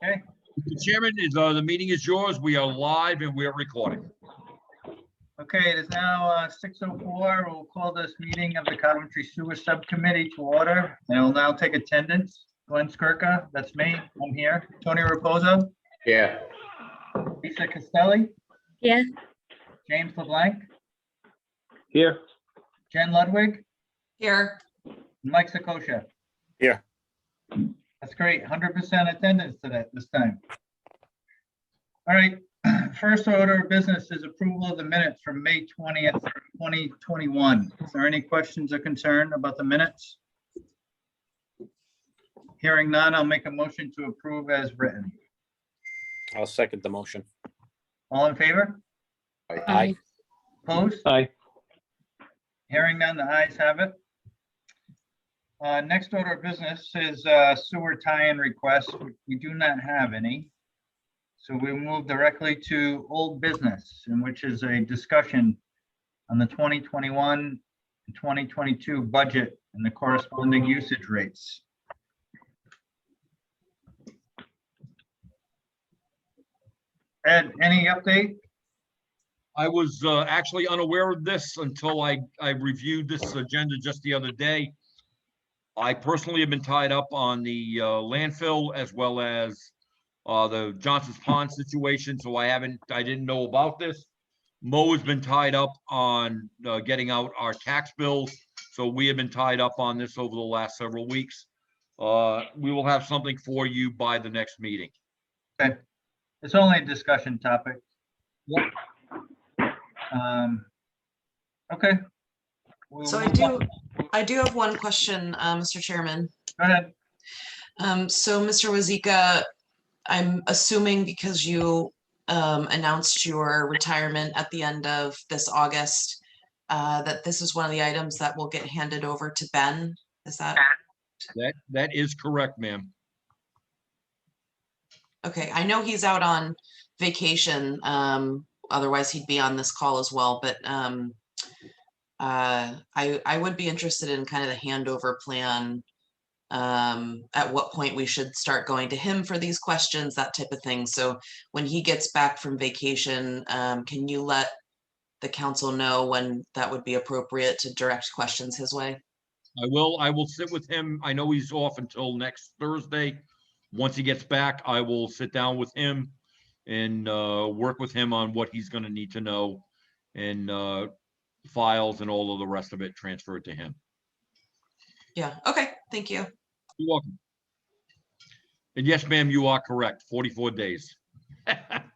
Okay. Mr. Chairman, the meeting is yours. We are live and we are recording. Okay, it is now 6:04. We'll call this meeting of the Coventry Sewer Subcommittee to order. And we'll now take attendance. Glenn Skirka, that's me, I'm here. Tony Raposo, Yeah. Lisa Castelli, Yeah. James LeBlanc, Here. Jen Ludwig, Here. and Mike Sakosha. Here. That's great, 100% attendance today, this time. All right, first order of business is approval of the minutes from May 20th, 2021. Is there any questions or concern about the minutes? Hearing none, I'll make a motion to approve as written. I'll second the motion. All in favor? Aye. Opposed? Aye. Hearing none, the ayes have it. Next order of business is sewer tie-in requests. We do not have any. So we move directly to old business, in which is a discussion on the 2021 and 2022 budget and the corresponding usage rates. Ed, any update? I was actually unaware of this until I reviewed this agenda just the other day. I personally have been tied up on the landfill as well as the Johnson's Pond situation, so I didn't know about this. Mo has been tied up on getting out our tax bills, so we have been tied up on this over the last several weeks. We will have something for you by the next meeting. Okay, it's only a discussion topic. Yep. Okay. So I do have one question, Mr. Chairman. Go ahead. So Mr. Wazika, I'm assuming because you announced your retirement at the end of this August, that this is one of the items that will get handed over to Ben. Is that? That is correct, ma'am. Okay, I know he's out on vacation. Otherwise he'd be on this call as well, but I would be interested in kind of the handover plan, at what point we should start going to him for these questions, that type of thing. So when he gets back from vacation, can you let the council know when that would be appropriate to direct questions his way? I will sit with him. I know he's off until next Thursday. Once he gets back, I will sit down with him and work with him on what he's going to need to know, and files and all of the rest of it transferred to him. Yeah, okay, thank you. You're welcome. And yes, ma'am, you are correct. 44 days.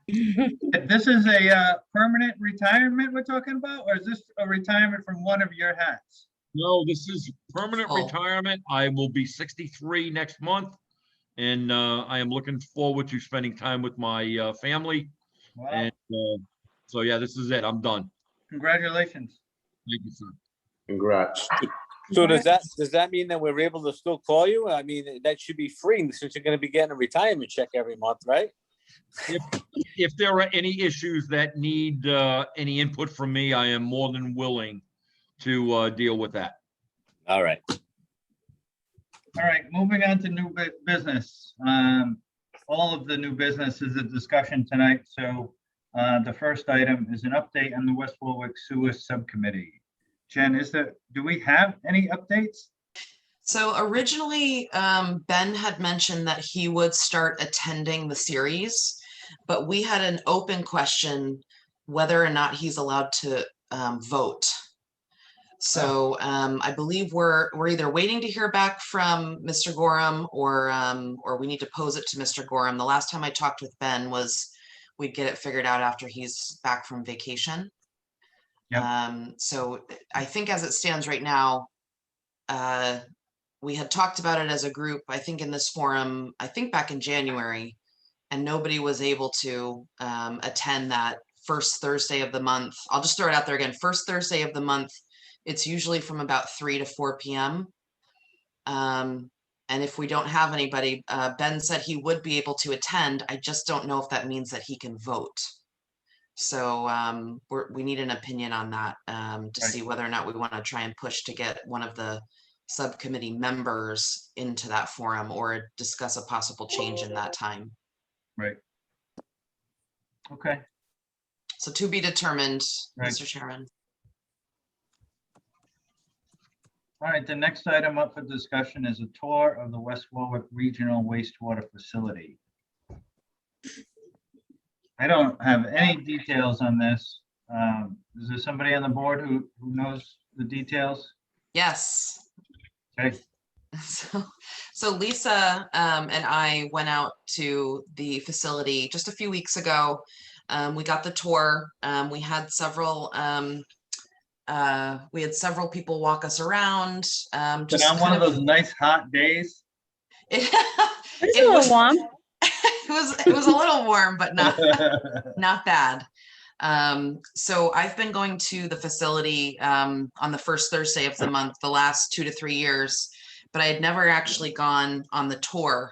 This is a permanent retirement we're talking about, or is this a retirement from one of your hats? No, this is permanent Oh. retirement. I will be 63 next month, and I am looking forward to spending time with my family. Wow, And so, yeah, this is it. I'm done. congratulations. Thank you, sir. Congrats. So does that mean that we're able to still call you? I mean, that should be free since you're going to be getting a retirement check every month, right? If there are any issues that need any input from me, I am more than willing to deal with that. All right. All right, moving on to new business. All of the new business is a discussion tonight. So the first item is an update on the West Warwick Sewer Subcommittee. Jen, do we have any updates? So originally, Ben had mentioned that he would start attending the series, but we had an open question whether or not he's allowed to vote. So I believe we're either waiting to hear back from Mr. Gorham or we need to pose it to Mr. Gorham. The last time I talked with Ben was we'd get it figured out after he's back from vacation. Yep. So I think as it stands right now, we had talked about it as a group, I think in this forum, I think back in January, and nobody was able to attend that first Thursday of the month. I'll just throw it out there again, first Thursday of the month. It's usually from about 3 to 4 p.m. And if we don't have anybody, Ben said he would be able to attend. I just don't know if that means that he can vote. So we need an opinion on that to see whether or not we want to try and push to get one of the subcommittee members into that forum or discuss a possible change in that time. Right. Okay, So to be determined, Right. Mr. Chairman. all right, the next item up for discussion is a tour of the West Warwick Regional Wastewater Facility. I don't have any details on this. Is there somebody on the board who knows the details? Yes. Okay, So Lisa and I went out to the facility just a few weeks ago. We got the tour. We had several people walk us around. but Just on one kind of those nice hot days. it, It's a it little was warm. it was a little warm, but not bad. So I've been going to the facility on the first Thursday of the month the last 2 to 3 years, but I had never actually gone on the tour.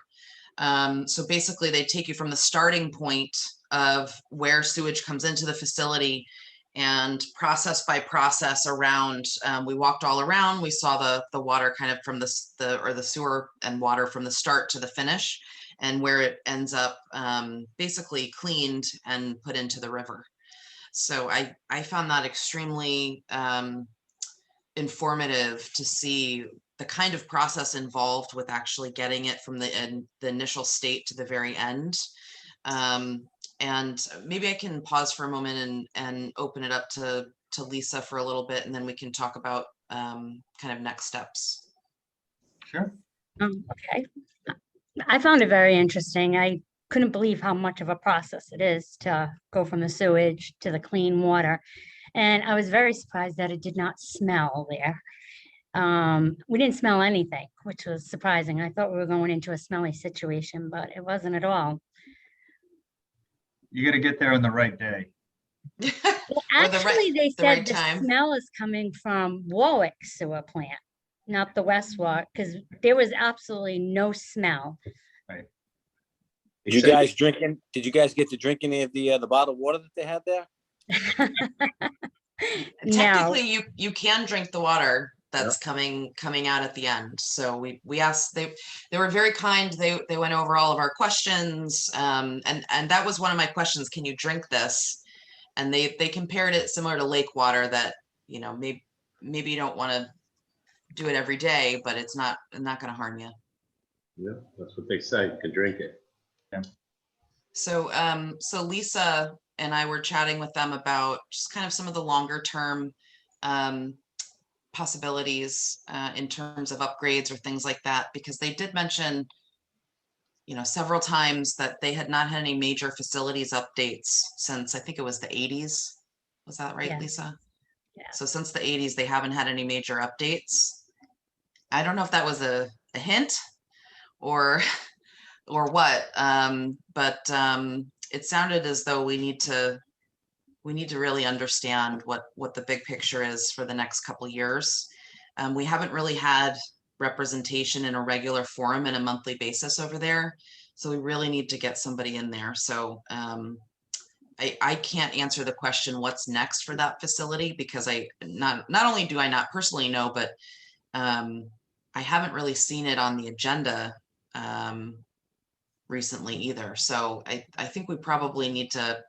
So basically they take you from the starting point of where sewage comes into the facility and process by process around. We walked all around. We saw the water kind of from the sewer and water from the start to the finish, and where it ends up basically cleaned and put into the river. So I found that extremely informative to see the kind of process involved with actually getting it from the initial state to the very end. And maybe I can pause for a moment and open it up to Lisa for a little bit, and then we can talk about kind of next steps. Sure. Okay. I found it very interesting. I couldn't believe how much of a process it is to go from the sewage to the clean water. And I was very surprised that it did not smell there. We didn't smell anything, which was surprising. I thought we were going into a smelly situation, but it wasn't at all. You got to get there on the right day. Well, Or the right- actually, they the right said the time. smell is coming from Warwick sewer plant, not the West Warwick, because there was absolutely no smell. Did you guys drinking? Did you guys get to drink any of the bottled water that they had there? No, Technically, you can drink the water that's coming out at the end. So we asked, they were very kind. They went over all of our questions, and that was one of my questions. Can you drink this? And they compared it similar to lake water, that maybe you don't want to do it every day, but it's not going to harm you. Yeah, that's what they say. You can drink it. So so Lisa and I were chatting with them about just kind of some of the longer term possibilities in terms of upgrades or things like that, because they did mention several times that they had not had any major facilities updates since, I think it was the 80s. Was that right, Yes. Lisa? Yeah. So since the 80s, they haven't had any major updates. I don't know if that was a hint or what, but it sounded as though we need to really understand what the big picture is for the next couple of years. We haven't really had representation in a regular forum in a monthly basis over there, so we really need to get somebody in there. So I can't answer the question what's next for that facility, because not only do I not personally know, but I haven't really seen it on the agenda recently either. So I think we probably need to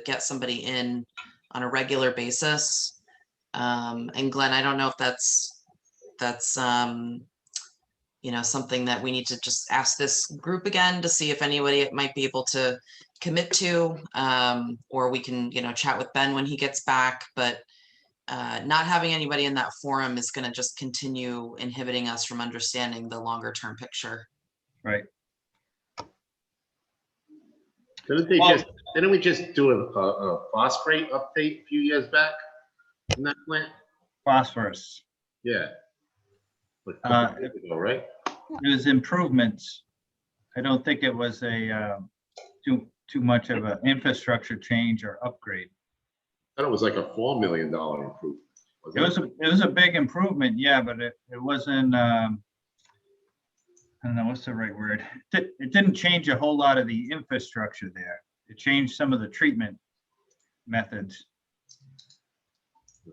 get somebody in on a regular basis. And Glenn, I don't know if that's something that we need to just ask this group again to see if anybody might be able to commit to, or we can chat with Ben when he gets back. But not having anybody in that forum is going to just continue inhibiting us from understanding the longer term picture. Right. Didn't we just do a phosphate update a few years back in that plant? Phosphorus. Yeah. Like a couple years ago, right? It was improvements. I don't think it was a too much of an infrastructure change or upgrade. I thought it was like a $4 million improvement. It was a big improvement, yeah, but it wasn't. I don't know what's the right word. It didn't change a whole lot of the infrastructure there. It changed some of the treatment methods.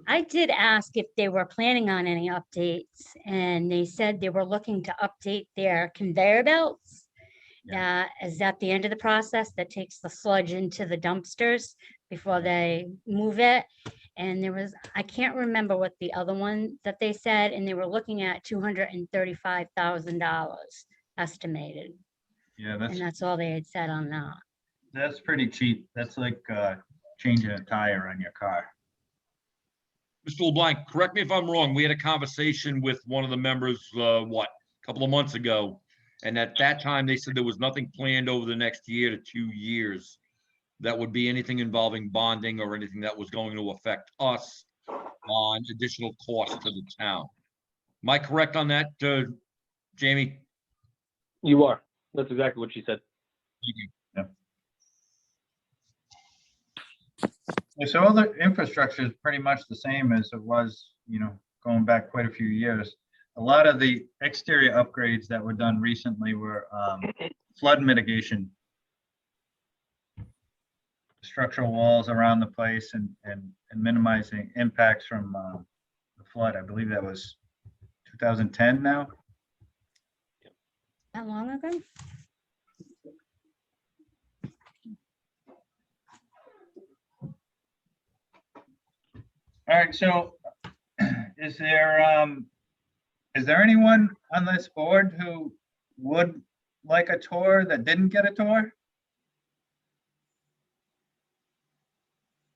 I did ask if they were planning on any updates, and they said they were looking to update their conveyor belts Yeah. is at the end of the process that takes the sludge into the dumpsters before they move it. And there was, I can't remember what the other one that they said, and they were looking at $235,000 estimated. Yeah, And that's all they had said on that. that's pretty cheap. That's like changing a tire on your car. Mr. LeBlanc, correct me if I'm wrong. We had a conversation with one of the members, a couple of months ago. And at that time, they said there was nothing planned over the next year to 2 years that would be anything involving bonding or anything that was going to affect us on additional costs to the town. Am I correct on that, Jamie? You are. That's exactly what she said. Thank you. Yeah, so all the infrastructure is pretty much the same as it was, going back quite a few years. A lot of the exterior upgrades that were done recently were flood mitigation. Structural walls around the place and minimizing impacts from the flood. I believe that was 2010 now. That long ago? All right, so is there anyone on this board who would like a tour that didn't get a tour?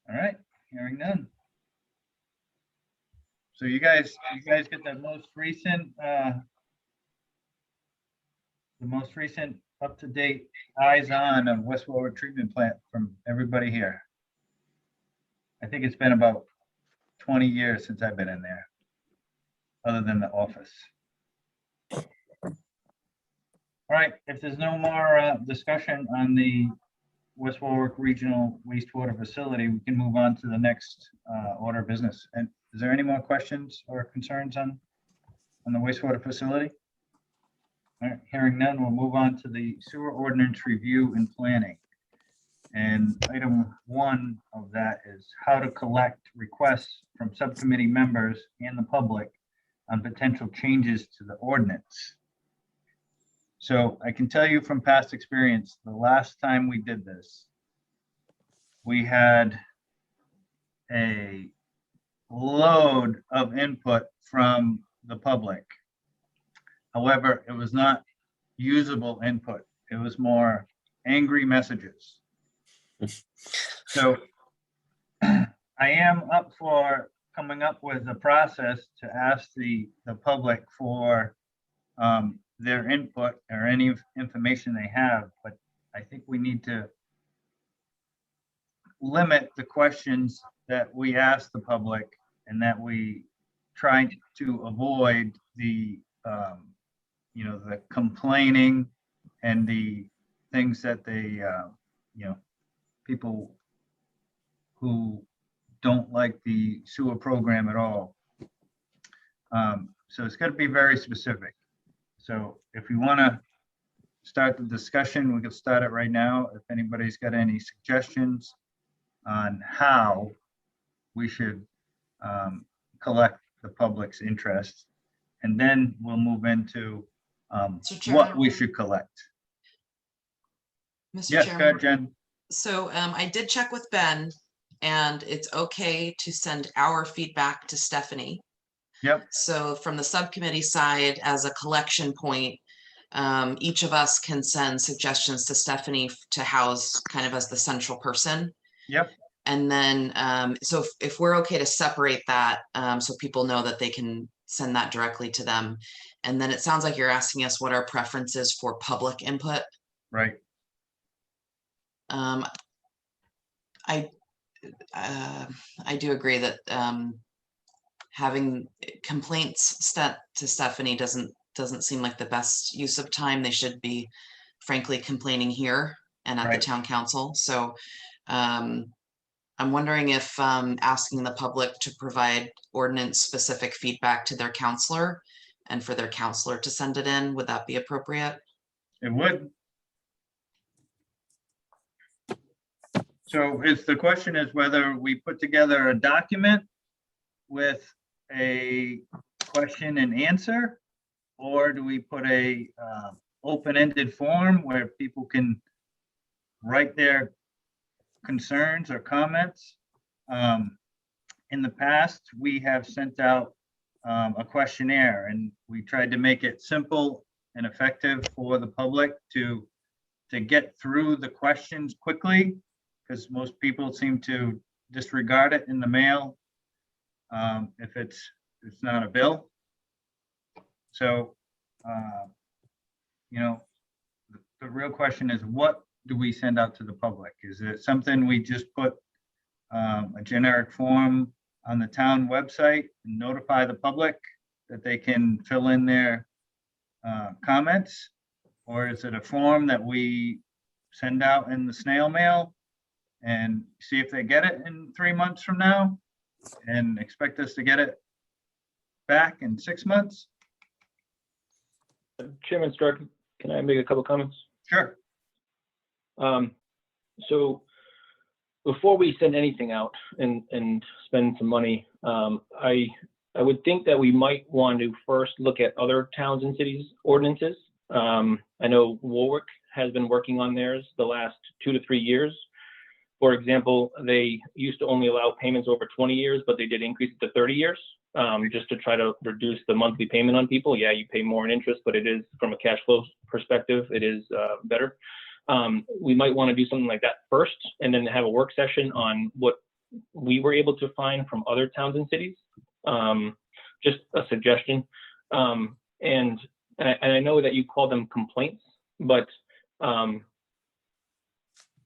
All right, hearing none. So you guys get the most recent up-to-date eyes-on of West Warwick Treatment Plant from everybody here. I think it's been about 20 years since I've been in there, other than the office. All right, if there's no more discussion on the West Warwick Regional Wastewater Facility, we can move on to the next order of business. And is there any more questions or concerns on the wastewater facility? All right, hearing none, we'll move on to the sewer ordinance review and planning. And item 1 of that is how to collect requests from subcommittee members and the public on potential changes to the ordinance. So I can tell you from past experience, the last time we did this, we had a load of input from the public. However, it was not usable input. It was more angry messages. So I am up for coming up with a process to ask the public for their input or any information they have, but I think we need to limit the questions that we ask the public and that we try to avoid the the complaining and the things that they people who don't like the sewer program at all. So it's got to be very specific. So if we want to start the discussion, we can start it right now. If anybody's got any suggestions on how we should collect the public's interest, and then we'll move into what we should collect. Mr. Yes, go Chairman. ahead, Jen. So I did check with Ben, and it's okay to send our feedback to Stephanie. Yep. So from the subcommittee side, as a collection point, each of us can send suggestions to Stephanie to house kind of as the central person. Yep. And then, so if we're okay to separate that, so people know that they can send that directly to them. And then it sounds like you're asking us what our preference is for public input. Right. I do agree that having complaints to Stephanie doesn't seem like the best use of time. They should be, frankly, complaining here and at the town council. So I'm wondering if asking the public to provide ordinance specific feedback to their counselor and for their counselor to send it in, would that be appropriate? It would. So the question is whether we put together a document with a question and answer, or do we put a open-ended form where people can write their concerns or comments. In the past, we have sent out a questionnaire, and we tried to make it simple and effective for the public to get through the questions quickly, because most people seem to disregard it in the mail if it's not a bill. So, you know, the real question is, what do we send out to the public? Is it something we just put a generic form on the town website and notify the public that they can fill in their comments? Or is it a form that we send out in the snail mail and see if they get it in 3 months from now and expect us to get it back in 6 months? Chairman Stark, can I make a couple comments? Sure. So before we send anything out and spend some money, I would think that we might want to first look at other towns and cities ordinances. I know Warwick has been working on theirs the last 2 to 3 years. For example, they used to only allow payments over 20 years, but they did increase it to 30 years, just to try to reduce the monthly payment on people. Yeah, you pay more in interest, but it is, from a cash flow perspective, it is better. We might want to do something like that first, and then have a work session on what we were able to find from other towns and cities. Just a suggestion. And I know that you call them complaints, but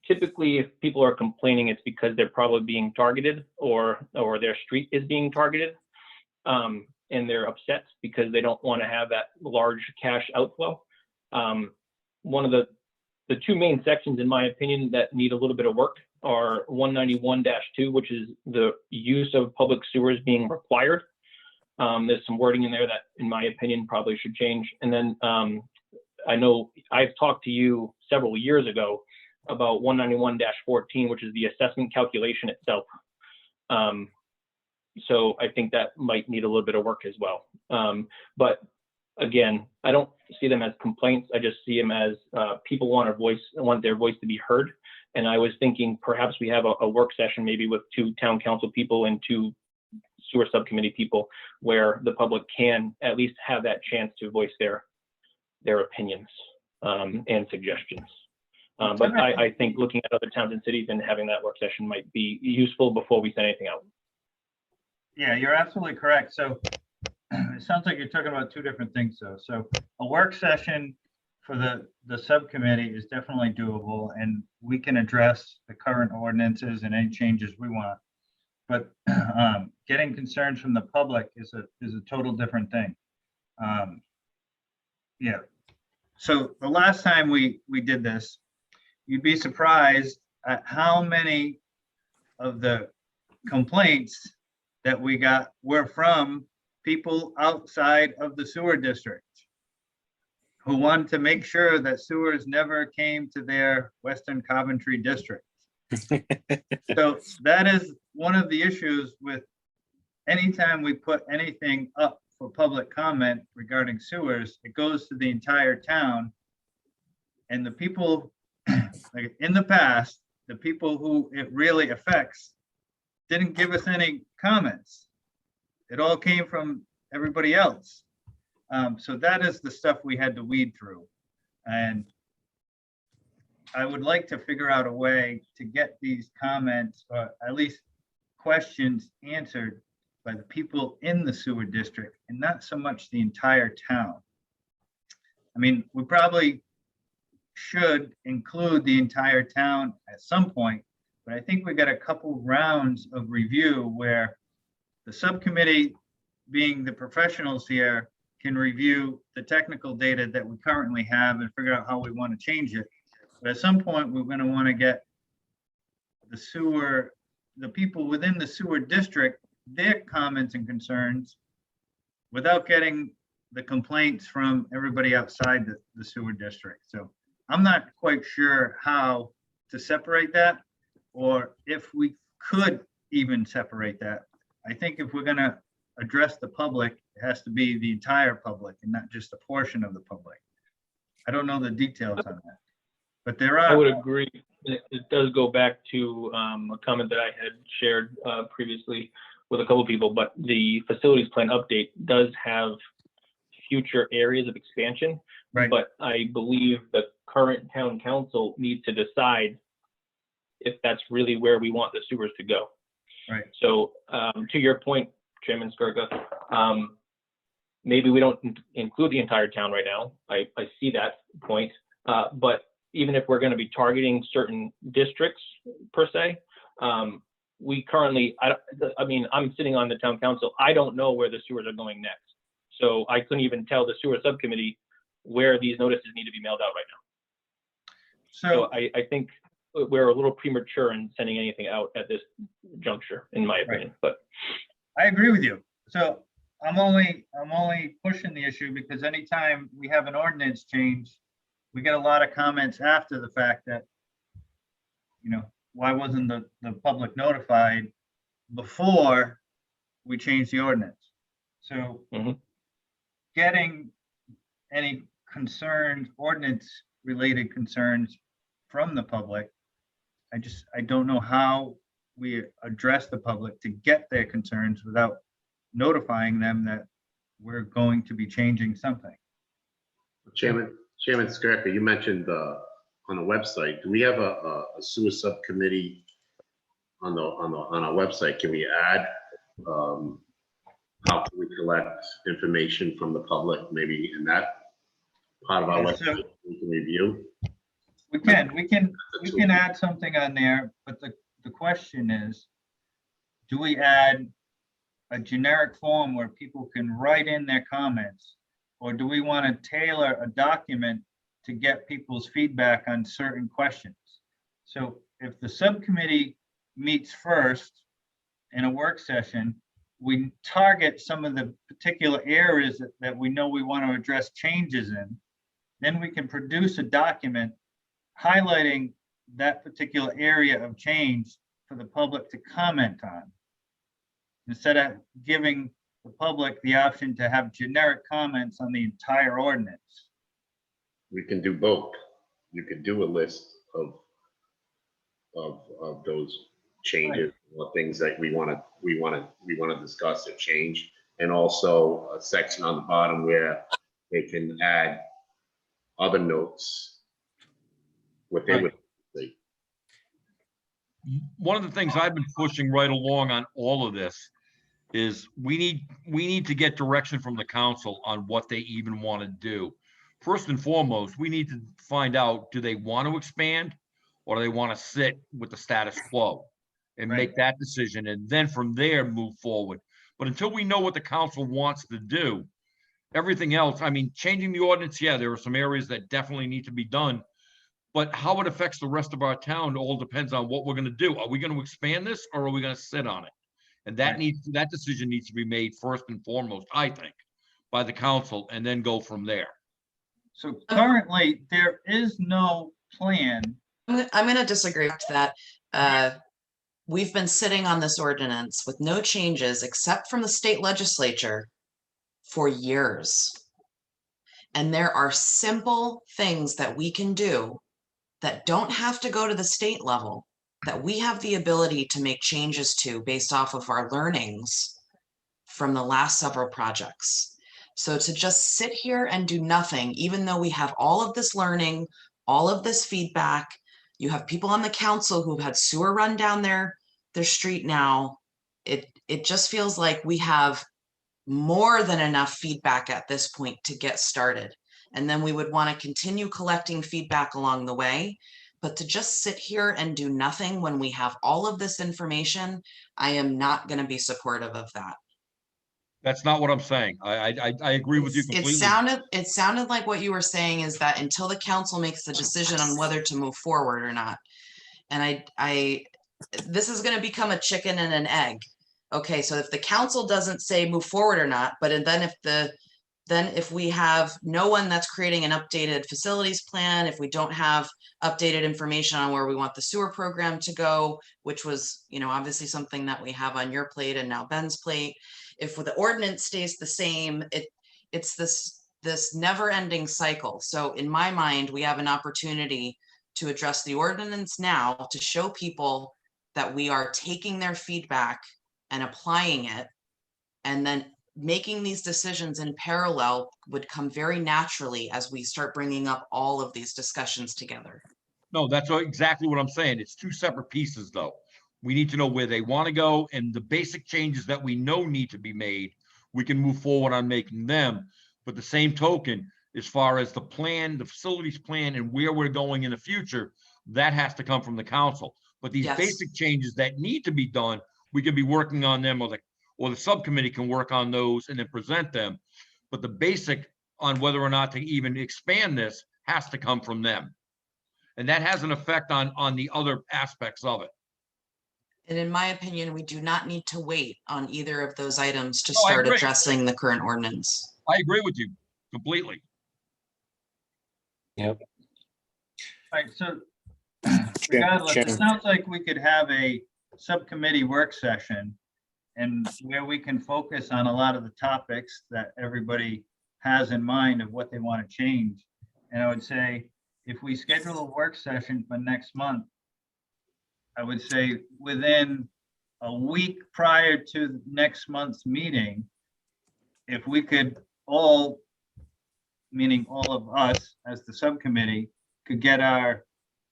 typically if people are complaining, it's because they're probably being targeted, or their street is being targeted, and they're upset because they don't want to have that large cash outflow. One of the two main sections, in my opinion, that need a little bit of work are 191-2, which is the use of public sewers being required. There's some wording in there that, in my opinion, probably should change. And then I know I've talked to you several years ago about 191-14, which is the assessment calculation itself. So I think that might need a little bit of work as well. But again, I don't see them as complaints. I just see them as people want their voice to be heard. And I was thinking perhaps we have a work session, maybe with 2 town council people and 2 sewer subcommittee people, where the public can at least have that chance to voice their opinions and suggestions. But I think looking at other towns and cities and having that work session might be useful before we send anything out. Yeah, you're absolutely correct. So it sounds like you're talking about 2 different things, though. So a work session for the subcommittee is definitely doable, and we can address the current ordinances and any changes we want. But getting concerns from the public is a total different thing. Yeah. So the last time we did this, you'd be surprised at how many of the complaints that we got were from people outside of the sewer district who wanted to make sure that sewers never came to their Western Coventry district. So that is one of the issues with anytime we put anything up for public comment regarding sewers, it goes to the entire town. And the people, like in the past, the people who it really affects didn't give us any comments. It all came from everybody else. So that is the stuff we had to weed through. And I would like to figure out a way to get these comments, or at least questions, answered by the people in the sewer district and not so much the entire town. I mean, we probably should include the entire town at some point, but I think we got a couple rounds of review where the subcommittee, being the professionals here, can review the technical data that we currently have and figure out how we want to change it. But at some point, we're going to want to get the people within the sewer district, their comments and concerns, without getting the complaints from everybody outside the sewer district. So I'm not quite sure how to separate that, or if we could even separate that. I think if we're going to address the public, it has to be the entire public and not just a portion of the public. I don't know the details on that. But there I are, would agree. It does go back to a comment that I had shared previously with a couple of people, but the facilities plan update does have future areas of expansion. Right. But I believe the current town council needs to decide if that's really where we want the sewers to go. right, So to your point, Chairman Skirka, maybe we don't include the entire town right now. I see that point. But even if we're going to be targeting certain districts per se, we currently, I mean, I'm sitting on the town council. I don't know where the sewers are going next. So I couldn't even tell the sewer subcommittee where these notices need to be mailed out right now. so, So I think we're a little premature in sending anything out at this juncture, in my opinion, but I agree with you. So I'm only pushing the issue because anytime we have an ordinance change, we get a lot of comments after the fact that, you know, why wasn't the public notified before we changed the ordinance? So Mhm. getting any concerns, ordinance related concerns from the public, I don't know how we address the public to get their concerns without notifying them that we're going to be changing something. Chairman Skirka, you mentioned on the website, do we have a sewer subcommittee on our website? Can we add how can we collect information from the public, maybe in that part of our Yeah, so- website we can review? We can add something on there, but the question is, do we add a generic form where people can write in their comments? Or do we want to tailor a document to get people's feedback on certain questions? So if the subcommittee meets first in a work session, we target some of the particular areas that we know we want to address changes in. Then we can produce a document highlighting that particular area of change for the public to comment on, instead of giving the public the option to have generic comments on the entire ordinance. We can do both. You could do a list of those changes or things that we want to discuss or change, and also a section on the bottom where they can add other notes. What they would say. One of the things I've been pushing right along on all of this is we need to get direction from the council on what they even want to do. First and foremost, we need to find out, do they want to expand or do they want to sit with the status quo and Right. make that decision, and then from there move forward. But until we know what the council wants to do, everything else, I mean, changing the ordinance, yeah, there are some areas that definitely need to be done. But how it affects the rest of our town all depends on what we're going to do. Are we going to expand this or are we going to sit on it? And that Right. that decision needs to be made first and foremost, I think, by the council, and then go from there. So currently, there is no plan. I'm going to disagree with that. We've been sitting on this ordinance with no changes except from the state legislature for years. And there are simple things that we can do that don't have to go to the state level, that we have the ability to make changes to based off of our learnings from the last several projects. So to just sit here and do nothing, even though we have all of this learning, all of this feedback, you have people on the council who've had sewer run down their street now. It just feels like we have more than enough feedback at this point to get started. And then we would want to continue collecting feedback along the way. But to just sit here and do nothing when we have all of this information, I am not going to be supportive of that. That's not what I'm saying. I agree with you It completely. sounded like what you were saying is that until the council makes the decision on whether to move forward or not. And this is going to become a chicken and an egg. Okay, so if the council doesn't say move forward or not, but then if we have no one that's creating an updated facilities plan, if we don't have updated information on where we want the sewer program to go, which was, obviously something that we have on your plate and now Ben's plate, if the ordinance stays the same, it's this this never-ending cycle. So in my mind, we have an opportunity to address the ordinance now to show people that we are taking their feedback and applying it. And then making these decisions in parallel would come very naturally as we start bringing up all of these discussions together. No, that's exactly what I'm saying. It's two separate pieces, though. We need to know where they want to go, and the basic changes that we know need to be made, we can move forward on making them. But the same token, as far as the plan, the facilities plan, and where we're going in the future, that has to come from the council. But these Yes. basic changes that need to be done, we can be working on them, or the subcommittee can work on those and then present them. But the basic on whether or not to even expand this has to come from them. And that has an effect on the other aspects of it. And in my opinion, we do not need to wait on either of those items to No, I start agree. addressing the current ordinance. I agree with you completely. Yep. All right, so regardless, it Chairman. sounds like we could have a subcommittee work session and where we can focus on a lot of the topics that everybody has in mind of what they want to change. And I would say, if we schedule a work session for next month, I would say within a week prior to next month's meeting, if we could all, meaning all of us as the subcommittee, could get our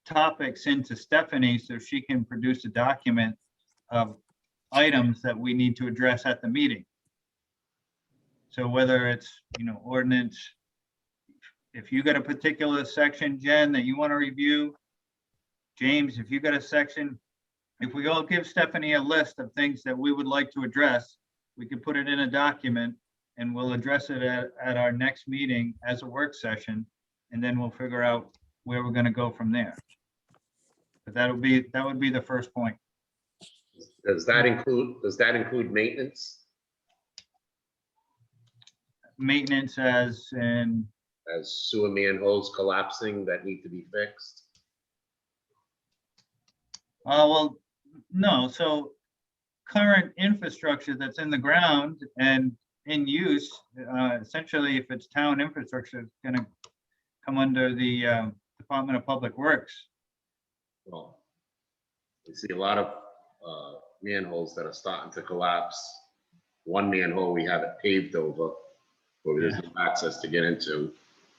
topics into Stephanie so she can produce a document of items that we need to address at the meeting. So whether it's, ordinance, if you got a particular section, Jen, that you want to review, James, if you got a section, if we all give Stephanie a list of things that we would like to address, we could put it in a document and we'll address it at our next meeting as a work session. And then we'll figure out where we're going to go from there. But that would be the first point. Does that include maintenance? Maintenance as in, As sewer manholes collapsing that need to be fixed? well, no, so current infrastructure that's in the ground and in use, essentially, if it's town infrastructure, it's gonna come under the Department of Public Works. Well, you see a lot of manholes that are starting to collapse. One manhole we have it paved over, where there's no access to get into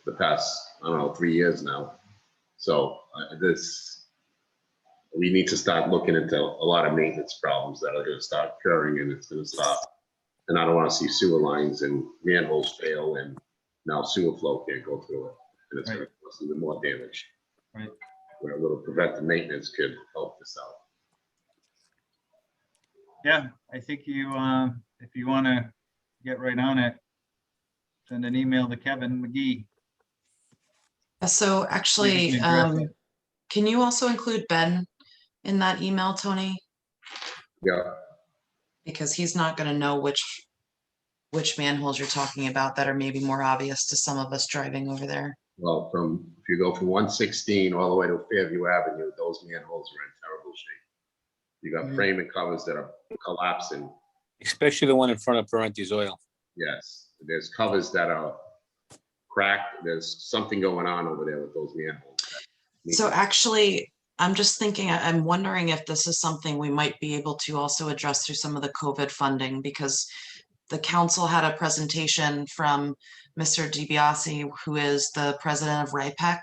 the past, I don't know, 3 years now. So we need to start looking into a lot of maintenance problems that are going to start occurring, and it's going to stop. And I don't want to see sewer lines and manholes fail and now sewer flow can't go through it. And it's going to cause even more damage. Right. Where a little preventive maintenance could help this out. Yeah, I think if you want to get right on it, send an email to Kevin McGee. So actually, can address it. can you also include Ben in that email, Tony? Yeah, Because he's not going to know which manholes you're talking about that are maybe more obvious to some of us driving over there. well, if you go from 116 all the way to Fairview Avenue, those manholes are in terrible shape. You got frame and covers that are collapsing. Especially the one in front of Parenti's Oil. Yes, there's covers that are cracked. There's something going on over there with those manholes. So actually, I'm just thinking, I'm wondering if this is something we might be able to also address through some of the COVID funding, because the council had a presentation from Mr. DiBiase, who is the president of RIPEC.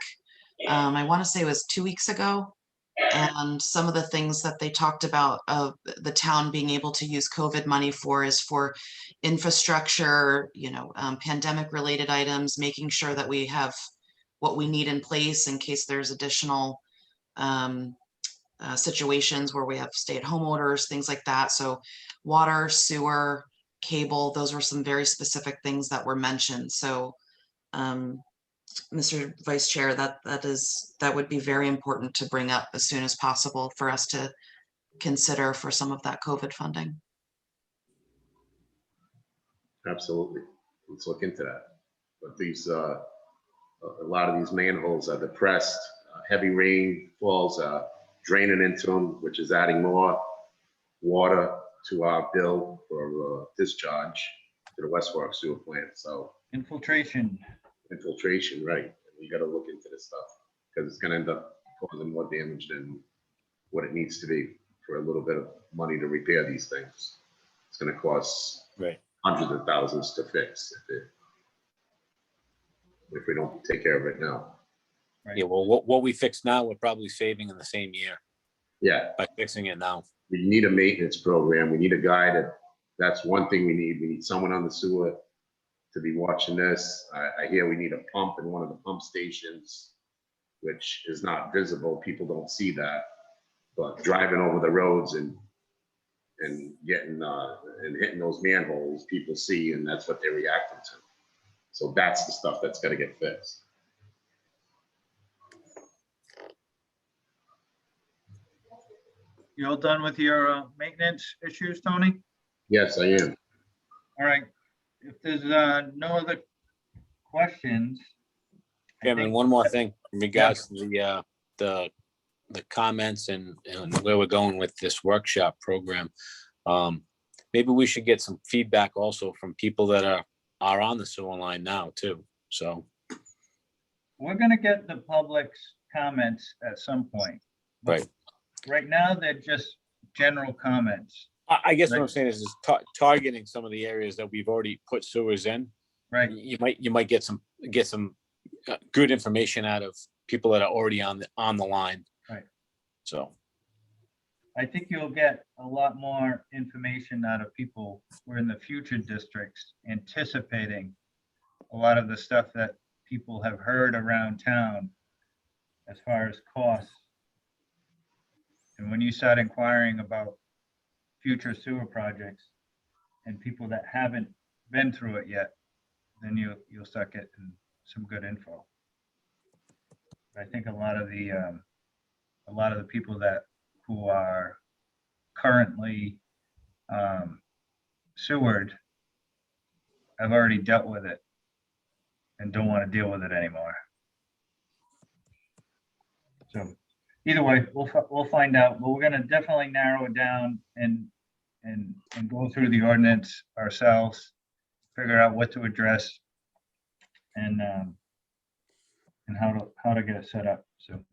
I want to say it was 2 weeks ago. And some of the things that they talked about of the town being able to use COVID money for is for infrastructure, pandemic related items, making sure that we have what we need in place in case there's additional situations where we have stay-at-home orders, things like that. So water, sewer, cable, those were some very specific things that were mentioned. So Mr. Vice Chair, that would be very important to bring up as soon as possible for us to consider for some of that COVID funding. Absolutely. Let's look into that. But these, a lot of these manholes are depressed. Heavy rain falls draining into them, which is adding more water to our bill for discharge to the West Fork sewer plant. So Infiltration. infiltration, right? We gotta look into this stuff, because it's gonna end up causing more damage than what it needs to be for a little bit of money to repair these things. It's gonna cost Right. hundreds of thousands to fix if we don't take care of it now. Yeah, well, what we fix now, we're probably saving in the same year Yeah, by fixing it now. we need a maintenance program. We need a guy that's one thing we need. We need someone on the sewer to be watching this. I hear we need a pump in one of the pump stations, which is not visible. People don't see that. But driving over the roads and getting and hitting those manholes, people see, and that's what they're reacting to. So that's the stuff that's got to get fixed. You all done with your maintenance issues, Tony? Yes, I am. All right. If there's no other questions. I Chairman, think- one more thing in regards to the comments and where we're going with this workshop program. Maybe we should get some feedback also from people that are on the sewer line now too. So, We're gonna get the public's comments at some point. right. Right now, they're just general comments, I guess what I'm saying is targeting some of the areas that we've already put sewers in. right? You might get some good information out of people that are already on the line. Right. So, I think you'll get a lot more information out of people who are in the future districts anticipating a lot of the stuff that people have heard around town as far as costs. And when you start inquiring about future sewer projects and people that haven't been through it yet, then you'll start getting some good info. I think a lot of the people who are currently sewered have already dealt with it and don't want to deal with it anymore. So either way, we'll find out, but we're gonna definitely narrow it down and go through the ordinance ourselves, figure out what to address and how to get it set up. So,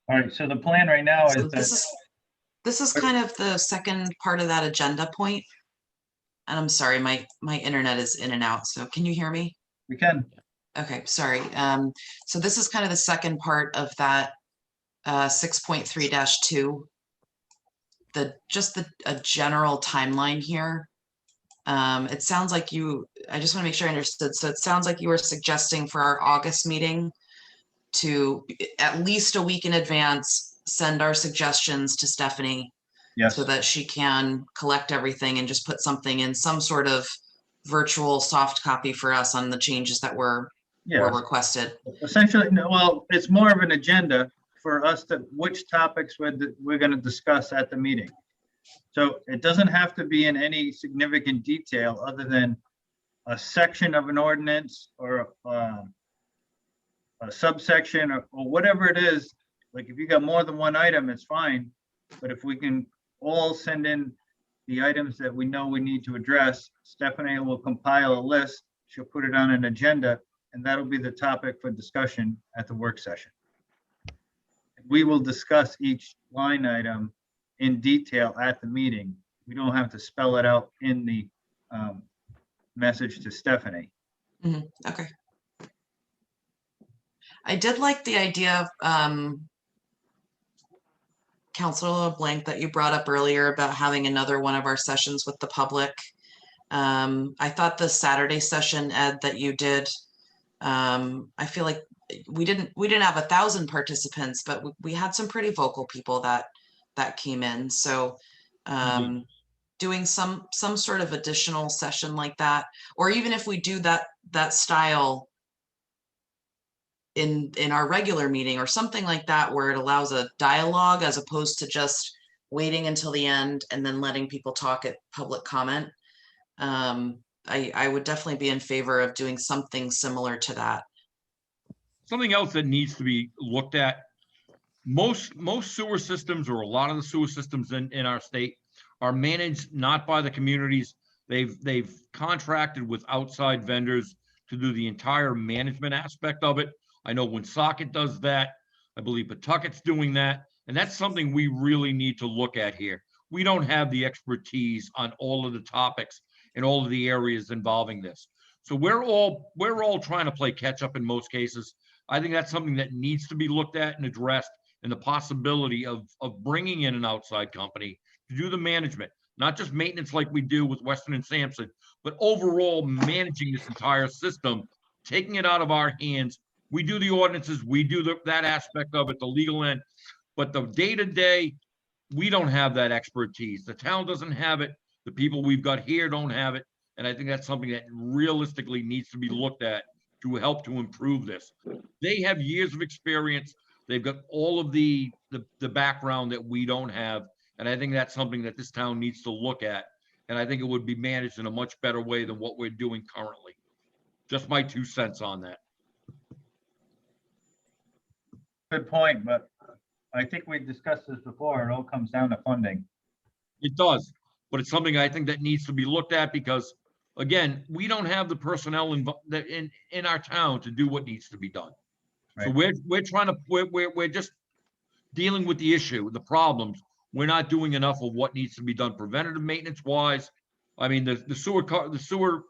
all right, so the plan right now So is that, this is kind of the second part of that agenda point. And I'm sorry, my internet is in and out. So can you hear me? we can, Okay, sorry. So this is kind of the second part of that 6.3-2. A general timeline here. It sounds like I just want to make sure I understood. So it sounds like you were suggesting for our August meeting to at least a week in advance, send our suggestions to Stephanie yes, so that she can collect everything and just put something in some sort of virtual soft copy for us on the changes that were yeah. requested. Essentially, no, well, it's more of an agenda for us which topics we're going to discuss at the meeting. So it doesn't have to be in any significant detail other than a section of an ordinance or a subsection or whatever it is. Like if you got more than one item, it's fine. But if we can all send in the items that we know we need to address, Stephanie will compile a list. She'll put it on an agenda, and that'll be the topic for discussion at the work session. We will discuss each line item in detail at the meeting. We don't have to spell it out in the message to Stephanie. Okay. I did like the idea of Councilor Blank that you brought up earlier about having another one of our sessions with the public. I thought the Saturday session, Ed, that you did, I feel like we didn't have 1,000 participants, but we had some pretty vocal people that came in. So doing some sort of additional session like that, or even if we do that style in our regular meeting or something like that, where it allows a dialogue as opposed to just waiting until the end and then letting people talk at public comment. I would definitely be in favor of doing something similar to that. Something else that needs to be looked at, most sewer systems, or a lot of the sewer systems in our state, are managed not by the communities. They've contracted with outside vendors to do the entire management aspect of it. I know Woonsocket does that. I believe Pawtucket's doing that. And that's something we really need to look at here. We don't have the expertise on all of the topics and all of the areas involving this. So we're all trying to play catch up in most cases. I think that's something that needs to be looked at and addressed, and the possibility of bringing in an outside company to do the management, not just maintenance like we do with Weston and Sampson, but overall managing this entire system, taking it out of our hands. We do the ordinances, we do that aspect of it, the legal end, but the day-to-day, we don't have that expertise. The town doesn't have it. The people we've got here don't have it. And I think that's something that realistically needs to be looked at to help to improve this. They have years of experience. They've got all of the background that we don't have. And I think that's something that this town needs to look at. And I think it would be managed in a much better way than what we're doing currently. Just my 2 cents on that. Good point, but I think we discussed this before. It all comes down to funding. It does, but it's something I think that needs to be looked at because, again, we don't have the personnel in our town to do what needs to be done. So Right. we're trying to we're just dealing with the issue, the problems. We're not doing enough of what needs to be done preventative maintenance wise. I mean, the sewer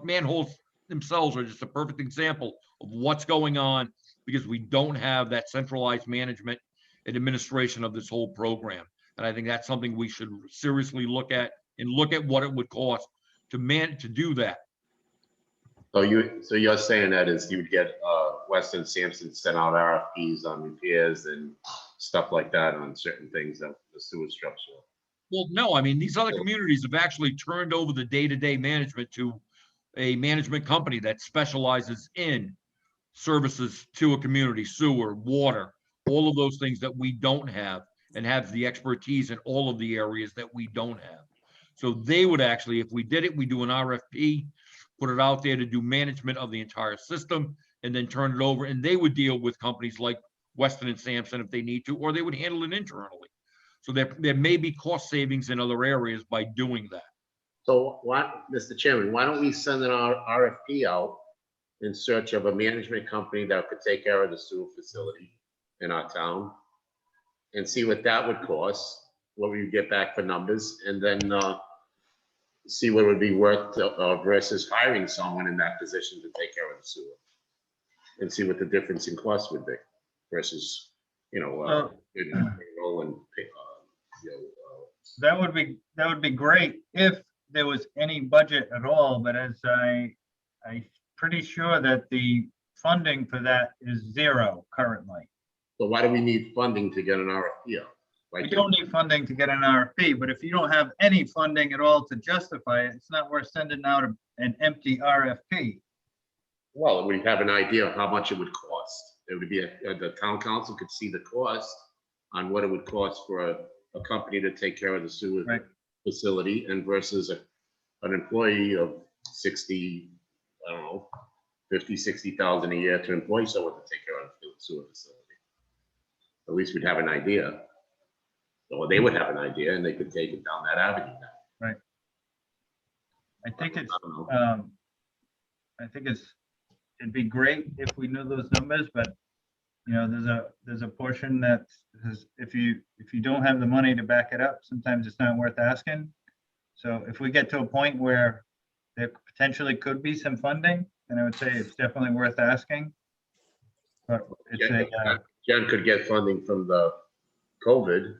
manholes themselves are just a perfect example of what's going on because we don't have that centralized management and administration of this whole program. And I think that's something we should seriously look at and look at what it would cost to do that. So you're saying that is you would get Weston Sampson sent out RFPs on repairs and stuff like that on certain things of the sewer structure. Well, no, I mean, these other communities have actually turned over the day-to-day management to a management company that specializes in services to a community, sewer, water, all of those things that we don't have, and have the expertise in all of the areas that we don't have. So they would actually, if we did it, we do an RFP, put it out there to do management of the entire system, and then turn it over, and they would deal with companies like Weston and Sampson if they need to, or they would handle it internally. So there may be cost savings in other areas by doing that. So Mr. Chairman, why don't we send an RFP out in search of a management company that could take care of the sewer facility in our town and see what that would cost, what we get back for numbers, and then see what it would be worth versus hiring someone in that position to take care of the sewer, and see what the difference in cost would be versus, That would be great if there was any budget at all, but as I'm pretty sure that the funding for that is zero currently. So why do we need funding to get an RFP out? We don't need funding to get an RFP, but if you don't have any funding at all to justify it, it's not worth sending out an empty RFP. Well, we have an idea of how much it would cost. It would be the town council could see the cost on what it would cost for a company to take care of the sewer facility and versus an employee of 60, I don't know, 50, 60,000 a year to employ someone to take care of the sewer facility. At least we'd have an idea. Or they would have an idea and they could take it down that avenue now. Right. I think it'd be great if we knew those numbers, but there's a portion that is, if you don't have the money to back it up, sometimes it's not worth asking. So if we get to a point where there potentially could be some funding, then I would say it's definitely worth asking. But it's Jen could get funding from the COVID.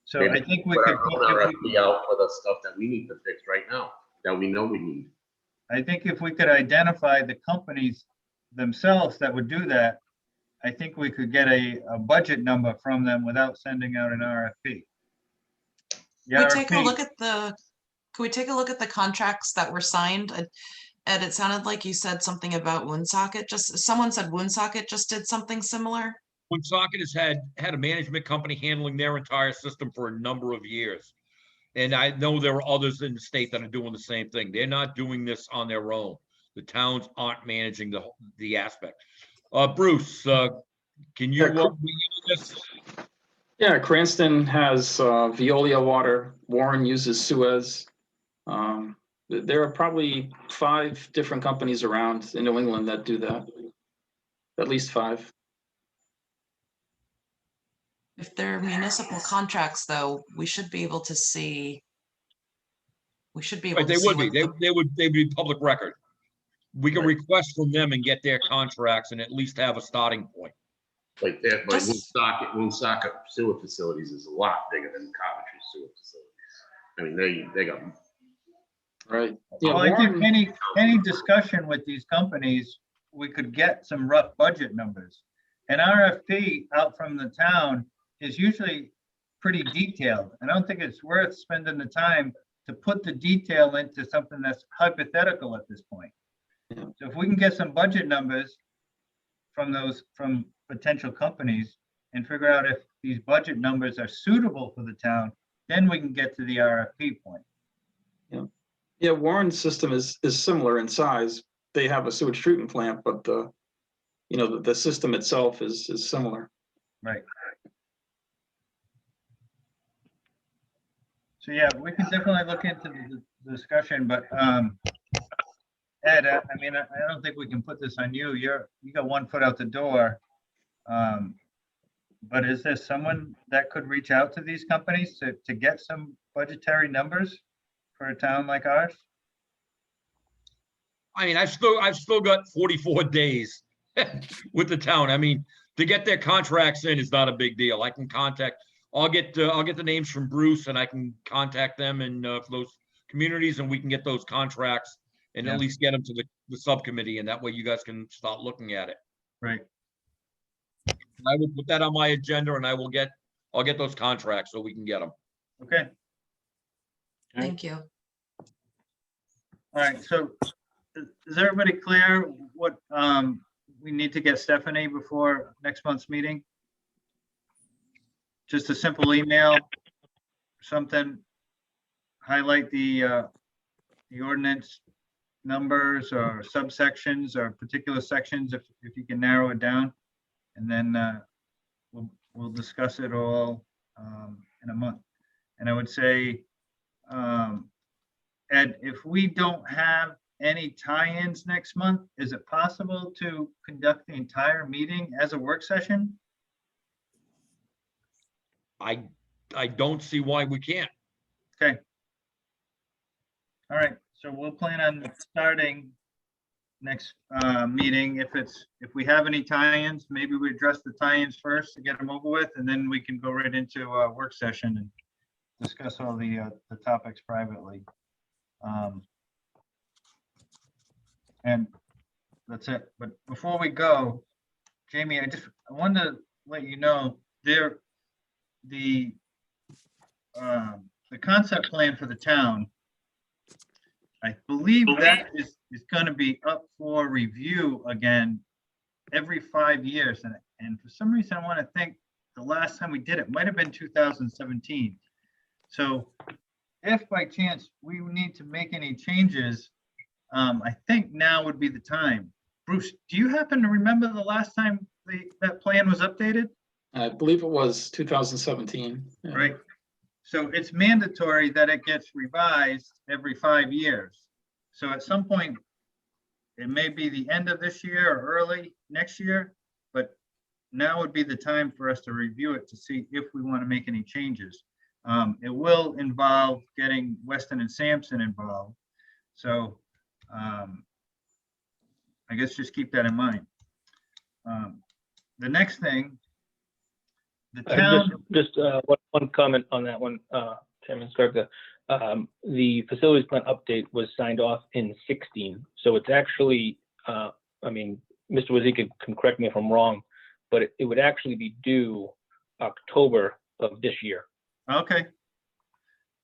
So Maybe I think we put could our RFP out for the stuff that we need to fix right now, that we know we need. I think if we could identify the companies themselves that would do that, I think we could get a budget number from them without sending out an RFP. Could we take a look at the contracts that were signed? Ed, it sounded like you said something about Woonsocket. Someone said Woonsocket just did something similar. Woonsocket has had a management company handling their entire system for a number of years. And I know there are others in the state that are doing the same thing. They're not doing this on their own. The towns aren't managing the aspect. Bruce, can you weigh in on this? Yeah, Cranston has Veolia water. Warren uses Suez. There are probably 5 different companies around in New England that do that. At least 5. If they're municipal contracts, though, we should be able to see. We should be able Right, to they see would be, what the, they'd be public record. We can Right. request from them and get their contracts and at least have a starting point. Like that, like Just- Woonsocket sewer facilities is a lot bigger than Coventry sewer facilities. I mean, they got, Right. Yeah, Well, I think Warren, any discussion with these companies, we could get some rough budget numbers. An RFP out from the town is usually pretty detailed. I don't think it's worth spending the time to put the detail into something that's hypothetical at this point. Yeah. So if we can get some budget numbers from potential companies and figure out if these budget numbers are suitable for the town, then we can get to the RFP point. yeah, Warren's system is similar in size. They have a sewage treatment plant, but the system itself is similar. Right. So yeah, we can definitely look into the discussion, but Ed, I mean, I don't think we can put this on you. You got one foot out the door. But is there someone that could reach out to these companies to get some budgetary numbers for a town like ours? I mean, I've still got 44 days with the town. I mean, to get their contracts in is not a big deal. I'll get the names from Bruce and I can contact them and for those communities and we can get those contracts and Yeah. at least get them to the subcommittee and that way you guys can start looking at it. Right. I will put that on my agenda and I'll get those contracts so we can get them. Okay. thank you. All right. So is everybody clear what we need to get Stephanie before next month's meeting? Just a simple email, something, highlight the ordinance numbers or subsections or particular sections, if you can narrow it down. And then we'll discuss it all in a month. And I would say, Ed, if we don't have any tie-ins next month, is it possible to conduct the entire meeting as a work session? I don't see why we can't. Okay. All right, so we'll plan on starting next meeting. If we have any tie-ins, maybe we address the tie-ins first to get them over with, and then we can go right into a work session and discuss all the topics privately. And that's it. But before we go, Jamie, I wanted to let you know the concept plan for the town, I believe that is going to be up for review again every 5 years. And for some reason, I want to think the last time we did it might have been 2017. So if by chance we need to make any changes, I think now would be the time. Bruce, do you happen to remember the last time that plan was updated? I believe it was 2017. Yeah. Right. So it's mandatory that it gets revised every 5 years. So at some point, it may be the end of this year or early next year, but now would be the time for us to review it to see if we want to make any changes. It will involve getting Weston and Sampson involved. So I guess just keep that in mind. The next thing, the town. Just one comment on that one, Chairman Skarka. The facilities plan update was signed off in 16, so it's actually, I mean, Mr. Wazika can correct me if I'm wrong, but it would actually be due October of this year. Okay.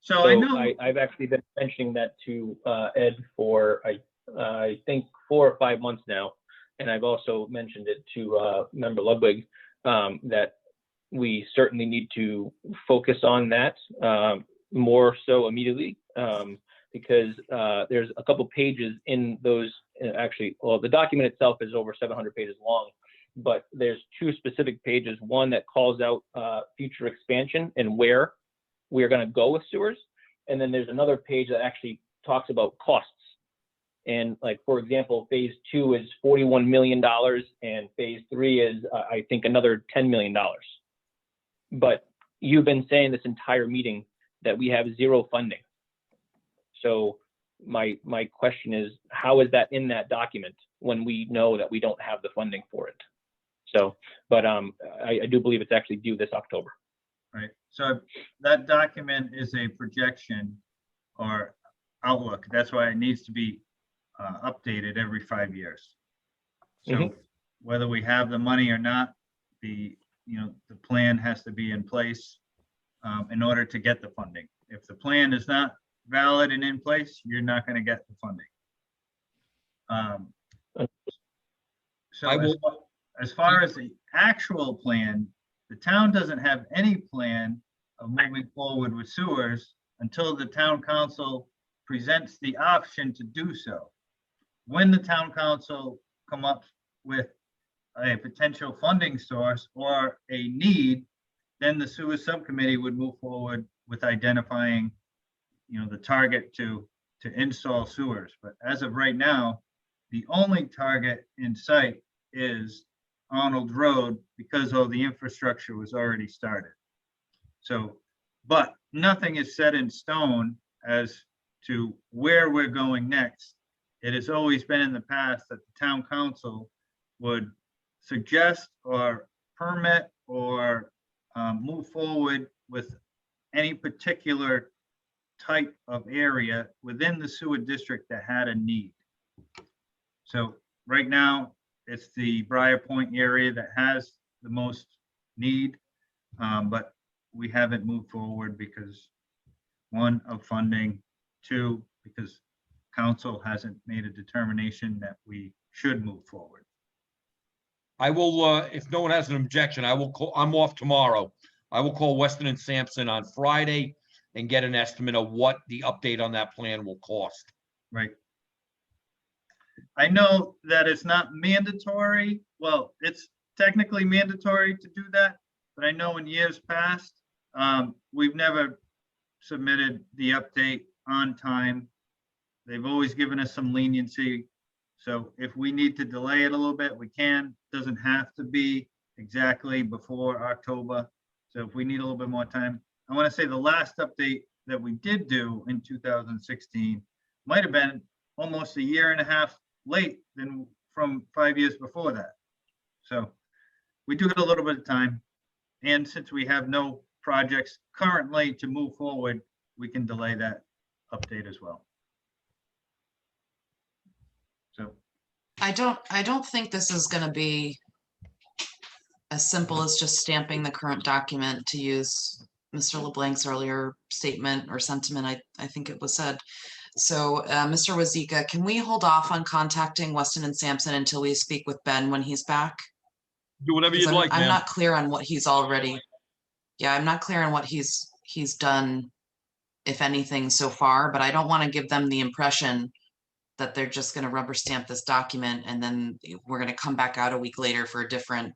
So So I know. I've actually been mentioning that to Ed for I think 4 or 5 months now, and I've also mentioned it to Member Ludwig that we certainly need to focus on that more so immediately because there's a couple pages in those. Actually, well, the document itself is over 700 pages long, but there's 2 specific pages. One that calls out future expansion and where we are going to go with sewers, and then there's another page that actually talks about costs. And like, for example, phase 2 is $41 million and phase 3 is, I think, another $10 million. But you've been saying this entire meeting that we have zero funding. So my question is, how is that in that document when we know that we don't have the funding for it? So, but I do believe it's actually due this October. Right, so that document is a projection or outlook. That's why it needs to be updated every 5 years. So whether we have the money or not, the plan has to be in place in order to get the funding. If the plan is not valid and in place, you're not going to get the funding. So as far as the actual plan, the town doesn't have any plan of moving forward with sewers until the town council presents the option to do so. When the town council come up with a potential funding source or a need, then the sewer subcommittee would move forward with identifying, the target to install sewers. But as of right now, the only target in sight is Arnold Road because all the infrastructure was already started. So, but nothing is set in stone as to where we're going next. It has always been in the past that the town council would suggest or permit or move forward with any particular type of area within the sewer district that had a need. So right now, it's the Briar Point area that has the most need, but we haven't moved forward because, one, of funding, two, because council hasn't made a determination that we should move forward. I will, if no one has an objection, I will call, I'm off tomorrow. I will call Weston and Sampson on Friday and get an estimate of what the update on that plan will cost. Right. I know that it's not mandatory. Well, it's technically mandatory to do that, but I know in years past, we've never submitted the update on time. They've always given us some leniency. So if we need to delay it a little bit, we can. Doesn't have to be exactly before October. So if we need a little bit more time, I want to say the last update that we did do in 2016 might have been almost a year and a half late than from 5 years before that. So we do get a little bit of time. And since we have no projects currently to move forward, we can delay that update as well. So I don't think this is going to be as simple as just stamping the current document, to use Mr. LeBlanc's earlier statement or sentiment, I think it was said. So, Mr. Wazika, can we hold off on contacting Weston and Sampson until we speak with Ben when he's back? Do whatever you'd like, I'm ma'am. not clear on what he's already, I'm not clear on what he's done, if anything, so far, but I don't want to give them the impression that they're just going to rubber stamp this document and then we're going to come back out a week later for a different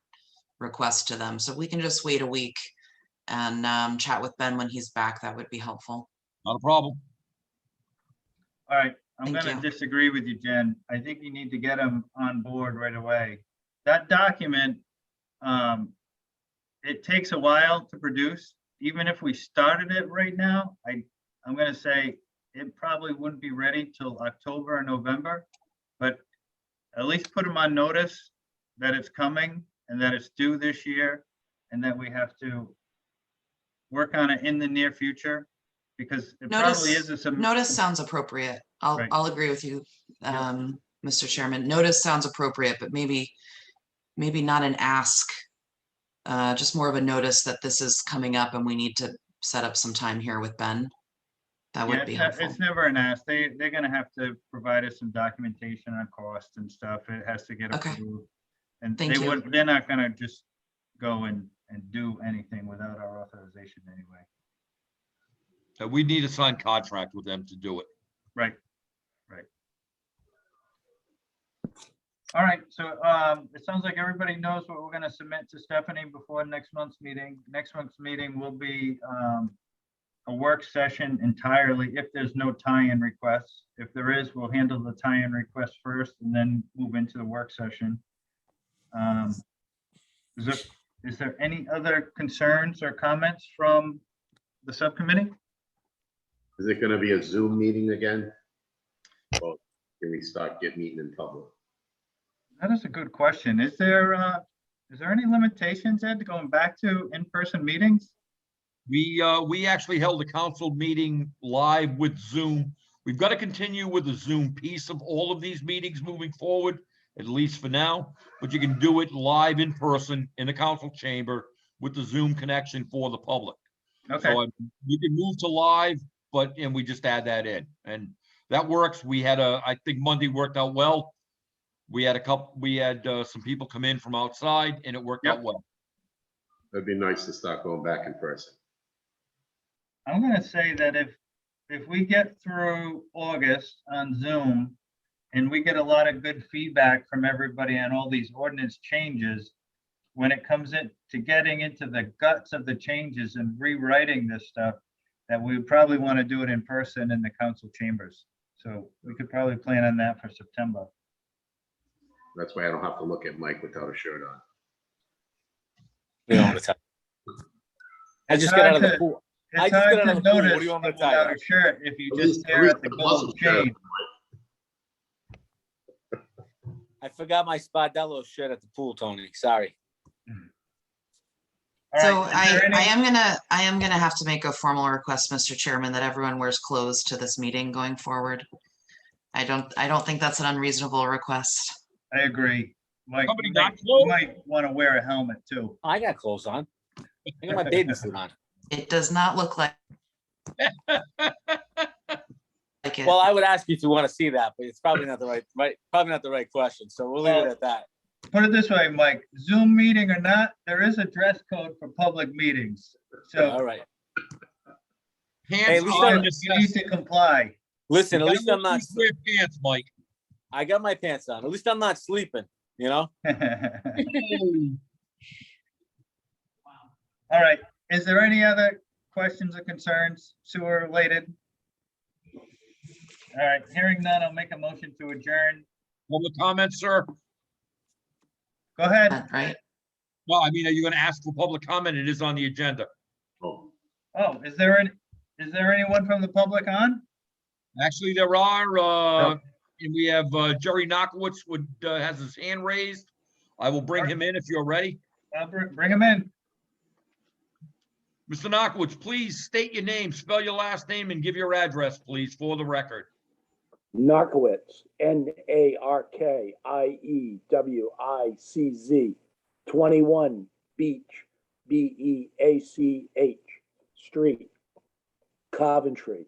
request to them. So if we can just wait a week and chat with Ben when he's back, that would be helpful. Not a problem. all right, I'm Thank going to you. disagree with you, Jen. I think you need to get them on board right away. That document, it takes a while to produce. Even if we started it right now, I'm going to say it probably wouldn't be ready till October or November, but at least put them on notice that it's coming and that it's due this year and that we have to work on it in the near future, because it probably is a Notice sounds appropriate. Right. I'll agree with you, Yep. Mr. Chairman. Notice sounds appropriate, but maybe not an ask. Just more of a notice that this is coming up and we need to set up some time here with Ben. That would be helpful. It's never an ask. They're going to have to provide us some documentation on cost and stuff. It has to get Okay. approved. And Thank you. they're not going to just go and do anything without our authorization anyway. We need a signed contract with them to do it. Right. All right, so it sounds like everybody knows what we're going to submit to Stephanie before next month's meeting. Next month's meeting will be a work session entirely if there's no tie-in requests. If there is, we'll handle the tie-in request first and then move into the work session. Is there any other concerns or comments from the subcommittee? Is it gonna be a Zoom meeting again? Or can we start meeting in public? That is a good question. Is there any limitations, Ed, to going back to in-person meetings? We actually held a council meeting live with Zoom. We've got to continue with the Zoom piece of all of these meetings moving forward, at least for now, but you can do it live in person in the council chamber with the Zoom connection for the public. Okay, So you can move to live, and we just add that in, and that works. I think Monday worked out well. We had some people come in from outside and it worked Yep. out well. It'd be nice to start going back in person. I'm gonna say that if we get through August on Zoom and we get a lot of good feedback from everybody on all these ordinance changes, when it comes in to getting into the guts of the changes and rewriting this stuff, that we would probably want to do it in person in the council chambers. So we could probably plan on that for September. That's why I don't have to look at Mike without a shirt on. You know what to tell. I just got out of the pool. I It's just hard got out to of the pool. What notice do you want me to tell without you? a shirt if you At just least- at stare least at the the gold muscle shirt. chain. I forgot my Spardello shirt at the pool, Tony. Sorry. All So right, is there any- I am gonna have to make a formal request, Mr. Chairman, that everyone wears clothes to this meeting going forward. I don't think that's an unreasonable request. I agree. Mike, Somebody you got might, clothes? you might want to wear a helmet too. I got clothes on. I got my bathing suit on. It does not look like it. Well, I would ask you if you want to see that, but it's probably not the right question. So we'll leave it at that. Put it this way, Mike, Zoom meeting or not, there is a dress code for public meetings. All So right. Hands at least on I'm- you need to comply. Listen, at least I'm not. Wear pants, Mike. I got my pants on. At least I'm not sleeping. You know. All right, is there any other questions or concerns sewer related? All right, hearing none, I'll make a motion to adjourn. Public comments, sir? Go ahead. Right? Well, I mean, are you gonna ask for public comment? It is on the agenda. Oh, Oh, is there anyone from the public on? Actually, there are, and we have Jerry Knockowitz has his hand raised. I will bring him in if you're ready. Bring him in. Mr. Knockowitz, please state your name, spell your last name, and give your address, please, for the record. Narkowitz, Narkiewicz, 21 Beach, Beach Street, Coventry,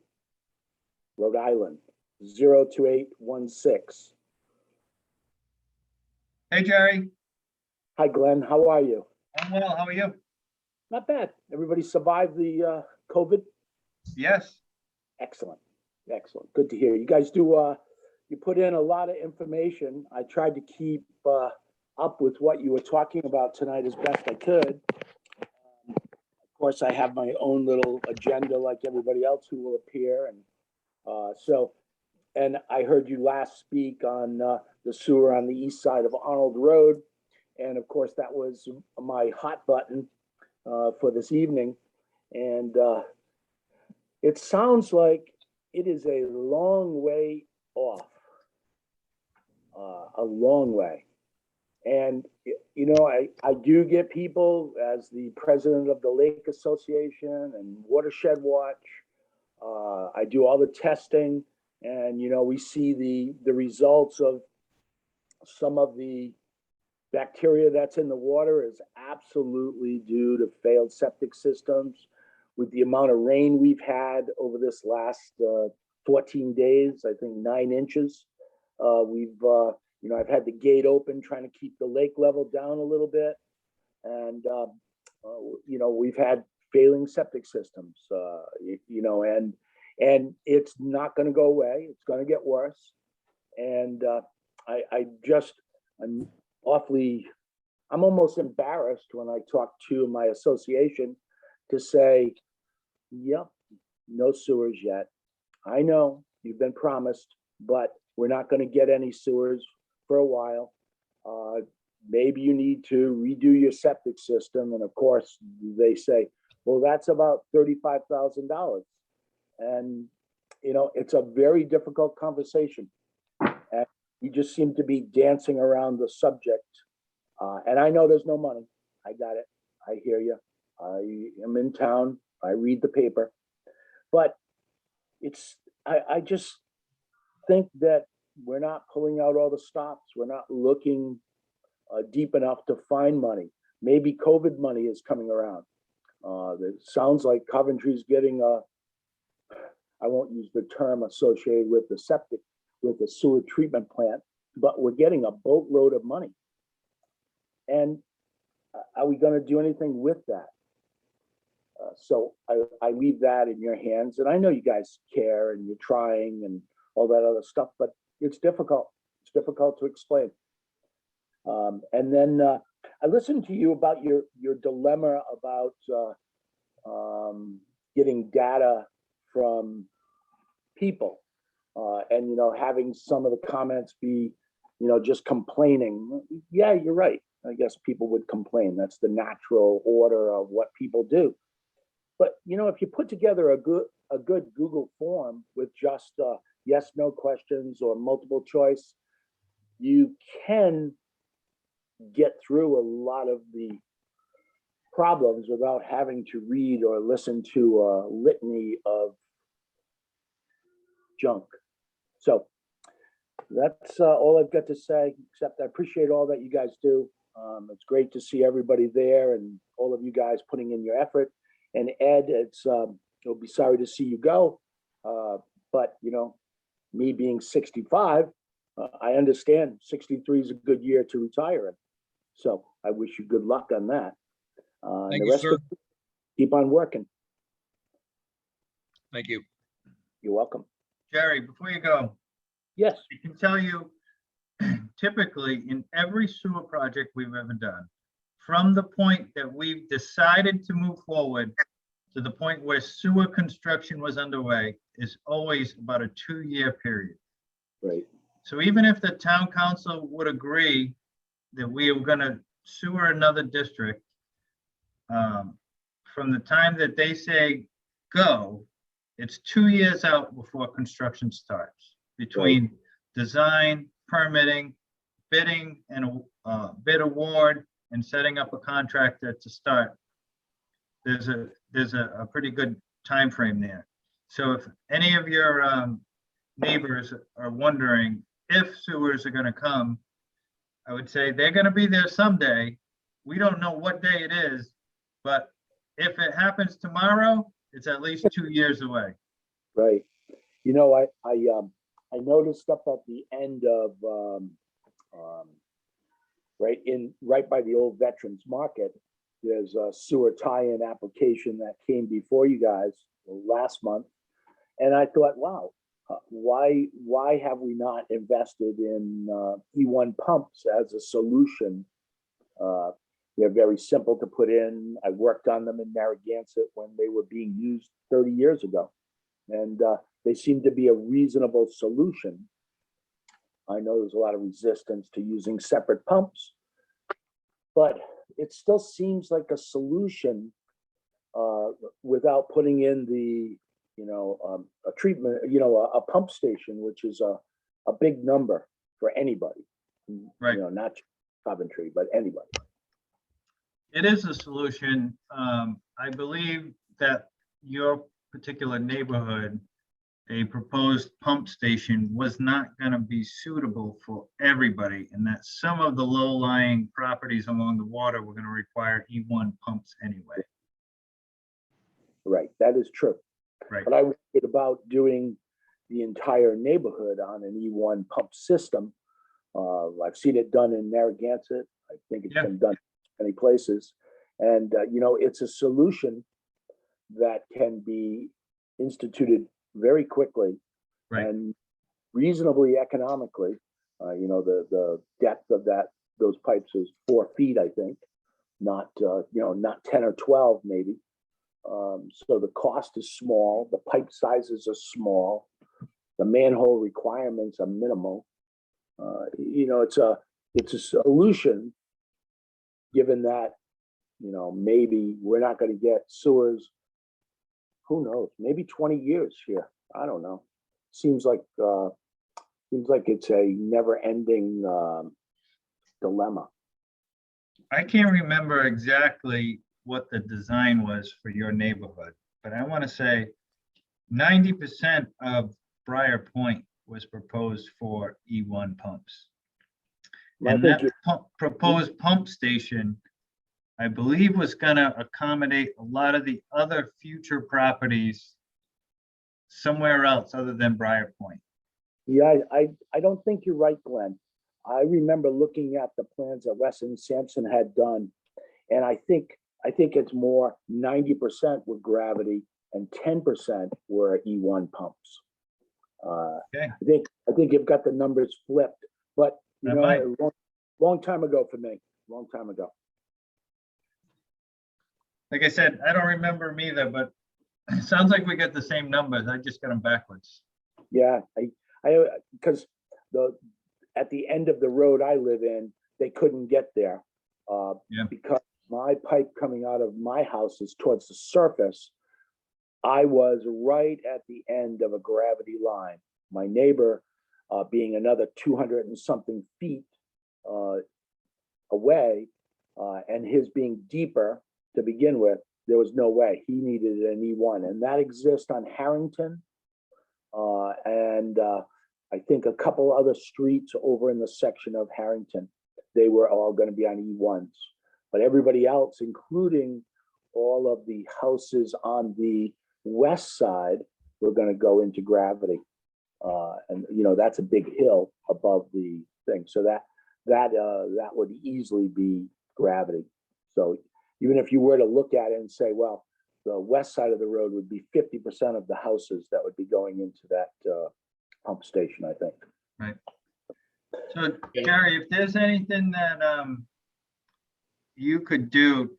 Rhode Island, 02816. Hey, Jerry. Hi, Glenn. How are you? I'm well. How are you? Not bad. Everybody survived the COVID? Yes. Excellent. Excellent. Good to hear. You guys do, you put in a lot of information. I tried to keep up with what you were talking about tonight as best I could. Of course, I have my own little agenda like everybody else who will appear. And I heard you last speak on the sewer on the east side of Arnold Road. And of course, that was my hot button for this evening. And it sounds like it is a long way off, a long way. And, you know, I do get people as the president of the Lake Association and Watershed Watch. I do all the testing and, you know, we see the results of some of the bacteria that's in the water is absolutely due to failed septic systems. With the amount of rain we've had over this last 14 days, I think 9 inches, you know, I've had the gate open trying to keep the lake level down a little bit. And, you know, we've had failing septic systems, you know, and it's not going to go away. It's going to get worse. And I'm almost embarrassed when I talk to my association to say, yep, no sewers yet. I know you've been promised, but we're not going to get any sewers for a while. Maybe you need to redo your septic system. And of course, they say, well, that's about $35,000. And, you know, it's a very difficult conversation. And you just seem to be dancing around the subject. And I know there's no money. I got it. I hear you. I am in town. I read the paper. But I just think that we're not pulling out all the stops. We're not looking deep enough to find money. Maybe COVID money is coming around. It sounds like Coventry's getting I won't use the term associated with the septic, with the sewer treatment plant, but we're getting a boatload of money. And are we going to do anything with that? So I leave that in your hands. And I know you guys care and you're trying and all that other stuff, but it's difficult. It's difficult to explain. And then I listened to you about your dilemma about getting data from people and, you know, having some of the comments be, you know, just complaining. Yeah, you're right. I guess people would complain. That's the natural order of what people do. But, you know, if you put together a good Google form with just yes, no questions or multiple choice, you can get through a lot of the problems without having to read or listen to a litany of junk. So that's all I've got to say, except I appreciate all that you guys do. It's great to see everybody there and all of you guys putting in your effort. And Ed, I'll be sorry to see you go. But, you know, me being 65, I understand 63 is a good year to retire in. So I wish you good luck on that. Thank the you, rest sir. of you, keep on working. Thank you. You're welcome. Jerry, before you go, Yes. I can tell you, typically in every sewer project we've ever done, from the point that we've decided to move forward to the point where sewer construction was underway is always about a 2-year period. Right. So even if the town council would agree that we are going to sewer another district, from the time that they say go, it's 2 years out before construction starts, between design, permitting, bidding, and bid award, and setting up a contractor to start. There's a pretty good time frame there. So if any of your neighbors are wondering if sewers are going to come, I would say they're going to be there someday. We don't know what day it is, but if it happens tomorrow, it's at least 2 years away. Right. You know, I noticed up at the end of right by the old Veterans Market, there's a sewer tie-in application that came before you guys last month, and I thought, wow, why have we not invested in E1 pumps as a solution? They're very simple to put in. I worked on them in Narragansett when they were being used 30 years ago, and they seem to be a reasonable solution. I know there's a lot of resistance to using separate pumps, but it still seems like a solution without putting in the, a treatment, a pump station, which is a big number for anybody, Right. Not Coventry, but anybody. It is a solution. I believe that your particular neighborhood, a proposed pump station was not going to be suitable for everybody, and that some of the low-lying properties along the water were going to require E1 pumps anyway. Right, that is true. Right. But I was thinking about doing the entire neighborhood on an E1 pump system. I've seen it done in Narragansett. I think it's been done in many places. And, it's a solution that can be instituted very quickly and reasonably economically. The depth of those pipes is 4 feet, I think, not 10 or 12 maybe. So the cost is small, the pipe sizes are small, the manhole requirements are minimal. It's a solution, given that, maybe we're not gonna get sewers, who knows, maybe 20 years here, I don't know. Seems like it's a never-ending dilemma. I can't remember exactly what the design was for your neighborhood, but I want to say 90% of Briar Point was proposed for E1 pumps. I And think that proposed pump station, I believe, was gonna accommodate a lot of the other future properties somewhere else other than Briar Point. Yeah, I don't think you're right, Glenn. I remember looking at the plans that Wes and Sampson had done, and I think it's more 90% were gravity and 10% were E1 pumps. Okay. I think you've got the numbers flipped, but That might. a long time ago for me, long time ago. Like I said, I don't remember them either, but it sounds like we got the same numbers. I just got them backwards. Yeah, because at the end of the road I live in, they couldn't get there. Yeah. Because my pipe coming out of my house is towards the surface. I was right at the end of a gravity line. My neighbor, being another 200 and something feet away, and his being deeper to begin with, there was no way. He needed an E1, and that exists on Harrington, and I think a couple other streets over in the section of Harrington. They were all going to be on E1s, but everybody else, including all of the houses on the west side, were going to go into gravity. And that's a big hill above the thing, so that would easily be gravity. So even if you were to look at it and say, well, the west side of the road would be 50% of the houses that would be going into that pump station, I think. Right. So Gary, if there's anything that you could do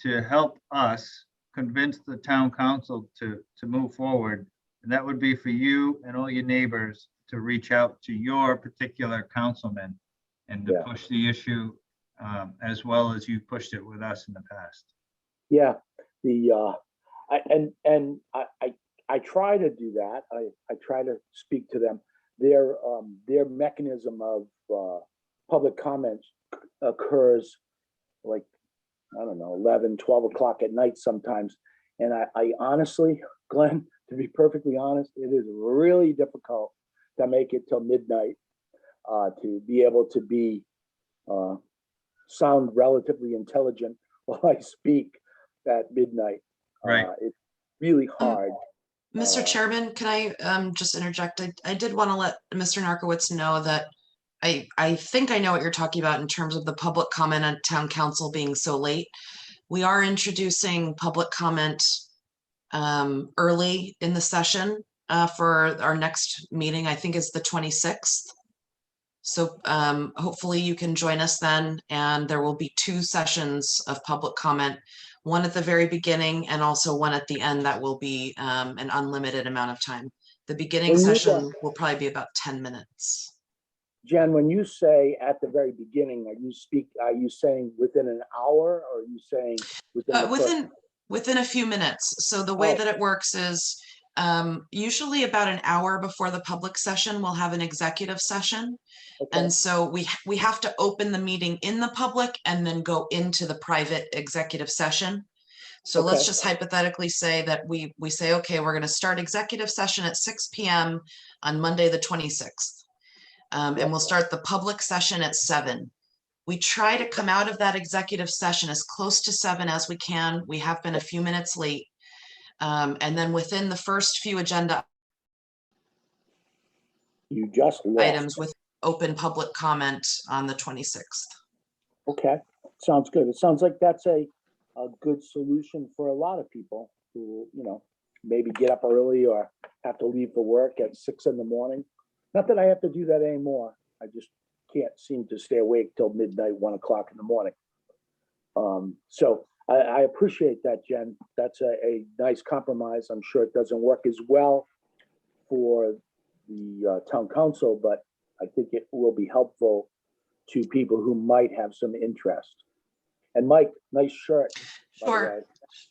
to help us convince the town council to move forward, and that would be for you and all your neighbors to reach out to your particular councilman and to push the issue as well as you pushed it with us in the past. Yeah, I try to do that. I try to speak to them. Their mechanism of public comments occurs like, I don't know, 11, 12 o'clock at night sometimes. And I honestly, Glenn, to be perfectly honest, it is really difficult to make it till midnight to be able to be sound relatively intelligent while I speak at midnight. Right. It's really hard. Mr. Chairman, can I just interject? I did want to let Mr. Narkowitz know that I think I know what you're talking about in terms of the public comment on town council being so late. We are introducing public comment early in the session for our next meeting. I think is the 26th. So hopefully you can join us then, and there will be 2 sessions of public comment, one at the very beginning and also one at the end that will be an unlimited amount of time. The beginning session will probably be about 10 minutes. Jen, when you say at the very beginning, are you saying within an hour, or are you saying within a few minutes? So the way that it works is usually about an hour before the public session, we'll have an executive session. Okay. And so we have to open the meeting in the public and then go into the private executive session. So let's just hypothetically say that we say, okay, we're going to start executive session at 6 p.m. on Monday, the 26th. And we'll start the public session at 7. We try to come out of that executive session as close to 7 as we can. We have been a few minutes late. And then within the first few agenda items with open public comment on the 26th. Okay, sounds good. It sounds like that's a good solution for a lot of people who, maybe get up early or have to leave for work at 6 in the morning. Not that I have to do that anymore. I just can't seem to stay awake till midnight, 1 o'clock in the morning. So I appreciate that, Jen. That's a nice compromise. I'm sure it doesn't work as well for the town council, but I think it will be helpful to people who might have some interest. And Mike, nice shirt, by the Sure. way.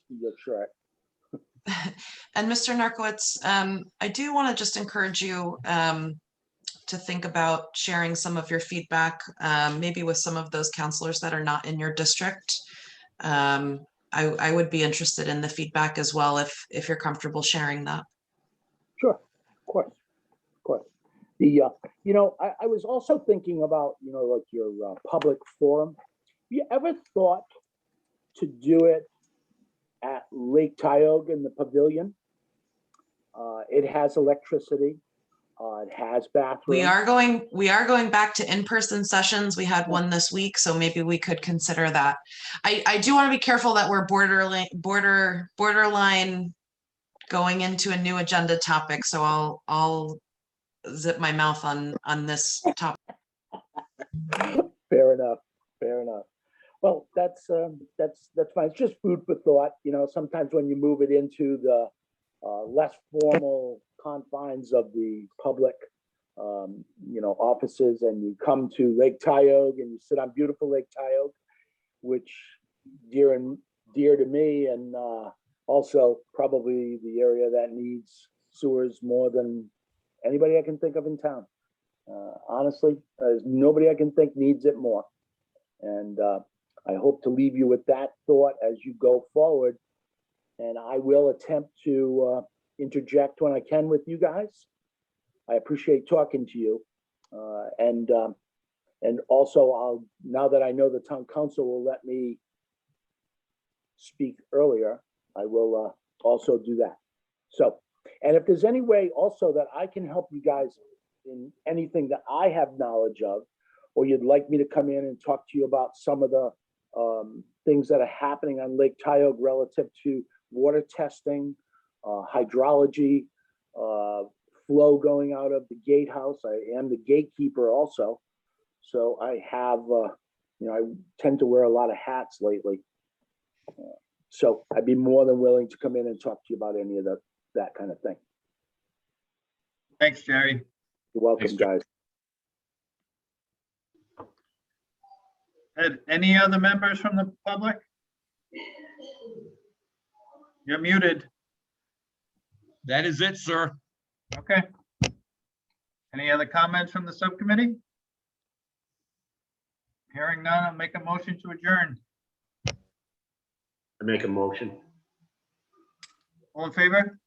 Your shirt. And Mr. Narcoitz, I do want to just encourage you to think about sharing some of your feedback, maybe with some of those counselors that are not in your district. I would be interested in the feedback as well if you're comfortable sharing that. Sure, of course, of course. The, I was also thinking about, like your public forum. Have you ever thought to do it at Lake Tioga in the pavilion? It has electricity. It has bathrooms. We are going back to in-person sessions. We had one this week, so maybe we could consider that. I do want to be careful that we're borderline going into a new agenda topic, so I'll zip my mouth on this topic. Fair enough. Fair enough. Well, that's fine. It's just food for thought. Sometimes when you move it into the less formal confines of the public, offices, and you come to Lake Tioga and you sit on beautiful Lake Tioga, which dear to me, and also probably the area that needs sewers more than anybody I can think of in town. Honestly, there's nobody I can think needs it more. And I hope to leave you with that thought as you go forward. And I will attempt to interject when I can with you guys. I appreciate talking to you. And also, now that I know the town council will let me speak earlier, I will also do that. So, and if there's any way also that I can help you guys in anything that I have knowledge of, or you'd like me to come in and talk to you about some of the things that are happening on Lake Tioga relative to water testing, hydrology, flow going out of the gatehouse. I am the gatekeeper also. So I have, I tend to wear a lot of hats lately. So I'd be more than willing to come in and talk to you about any of that kind of thing. Thanks, Jerry. You're welcome, Thanks, Jerry. guys. Ed, any other members from the public? You're muted. That is it, sir. Okay. Any other comments from the subcommittee? Hearing none, I'll make a motion to adjourn. I make a motion. All in favor?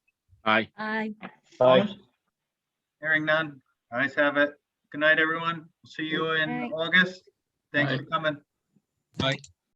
Aye. Aye. Opposed? Hearing none. Ayes have it. Good night, everyone. See you in Night. August. Thanks Night. for coming. Bye.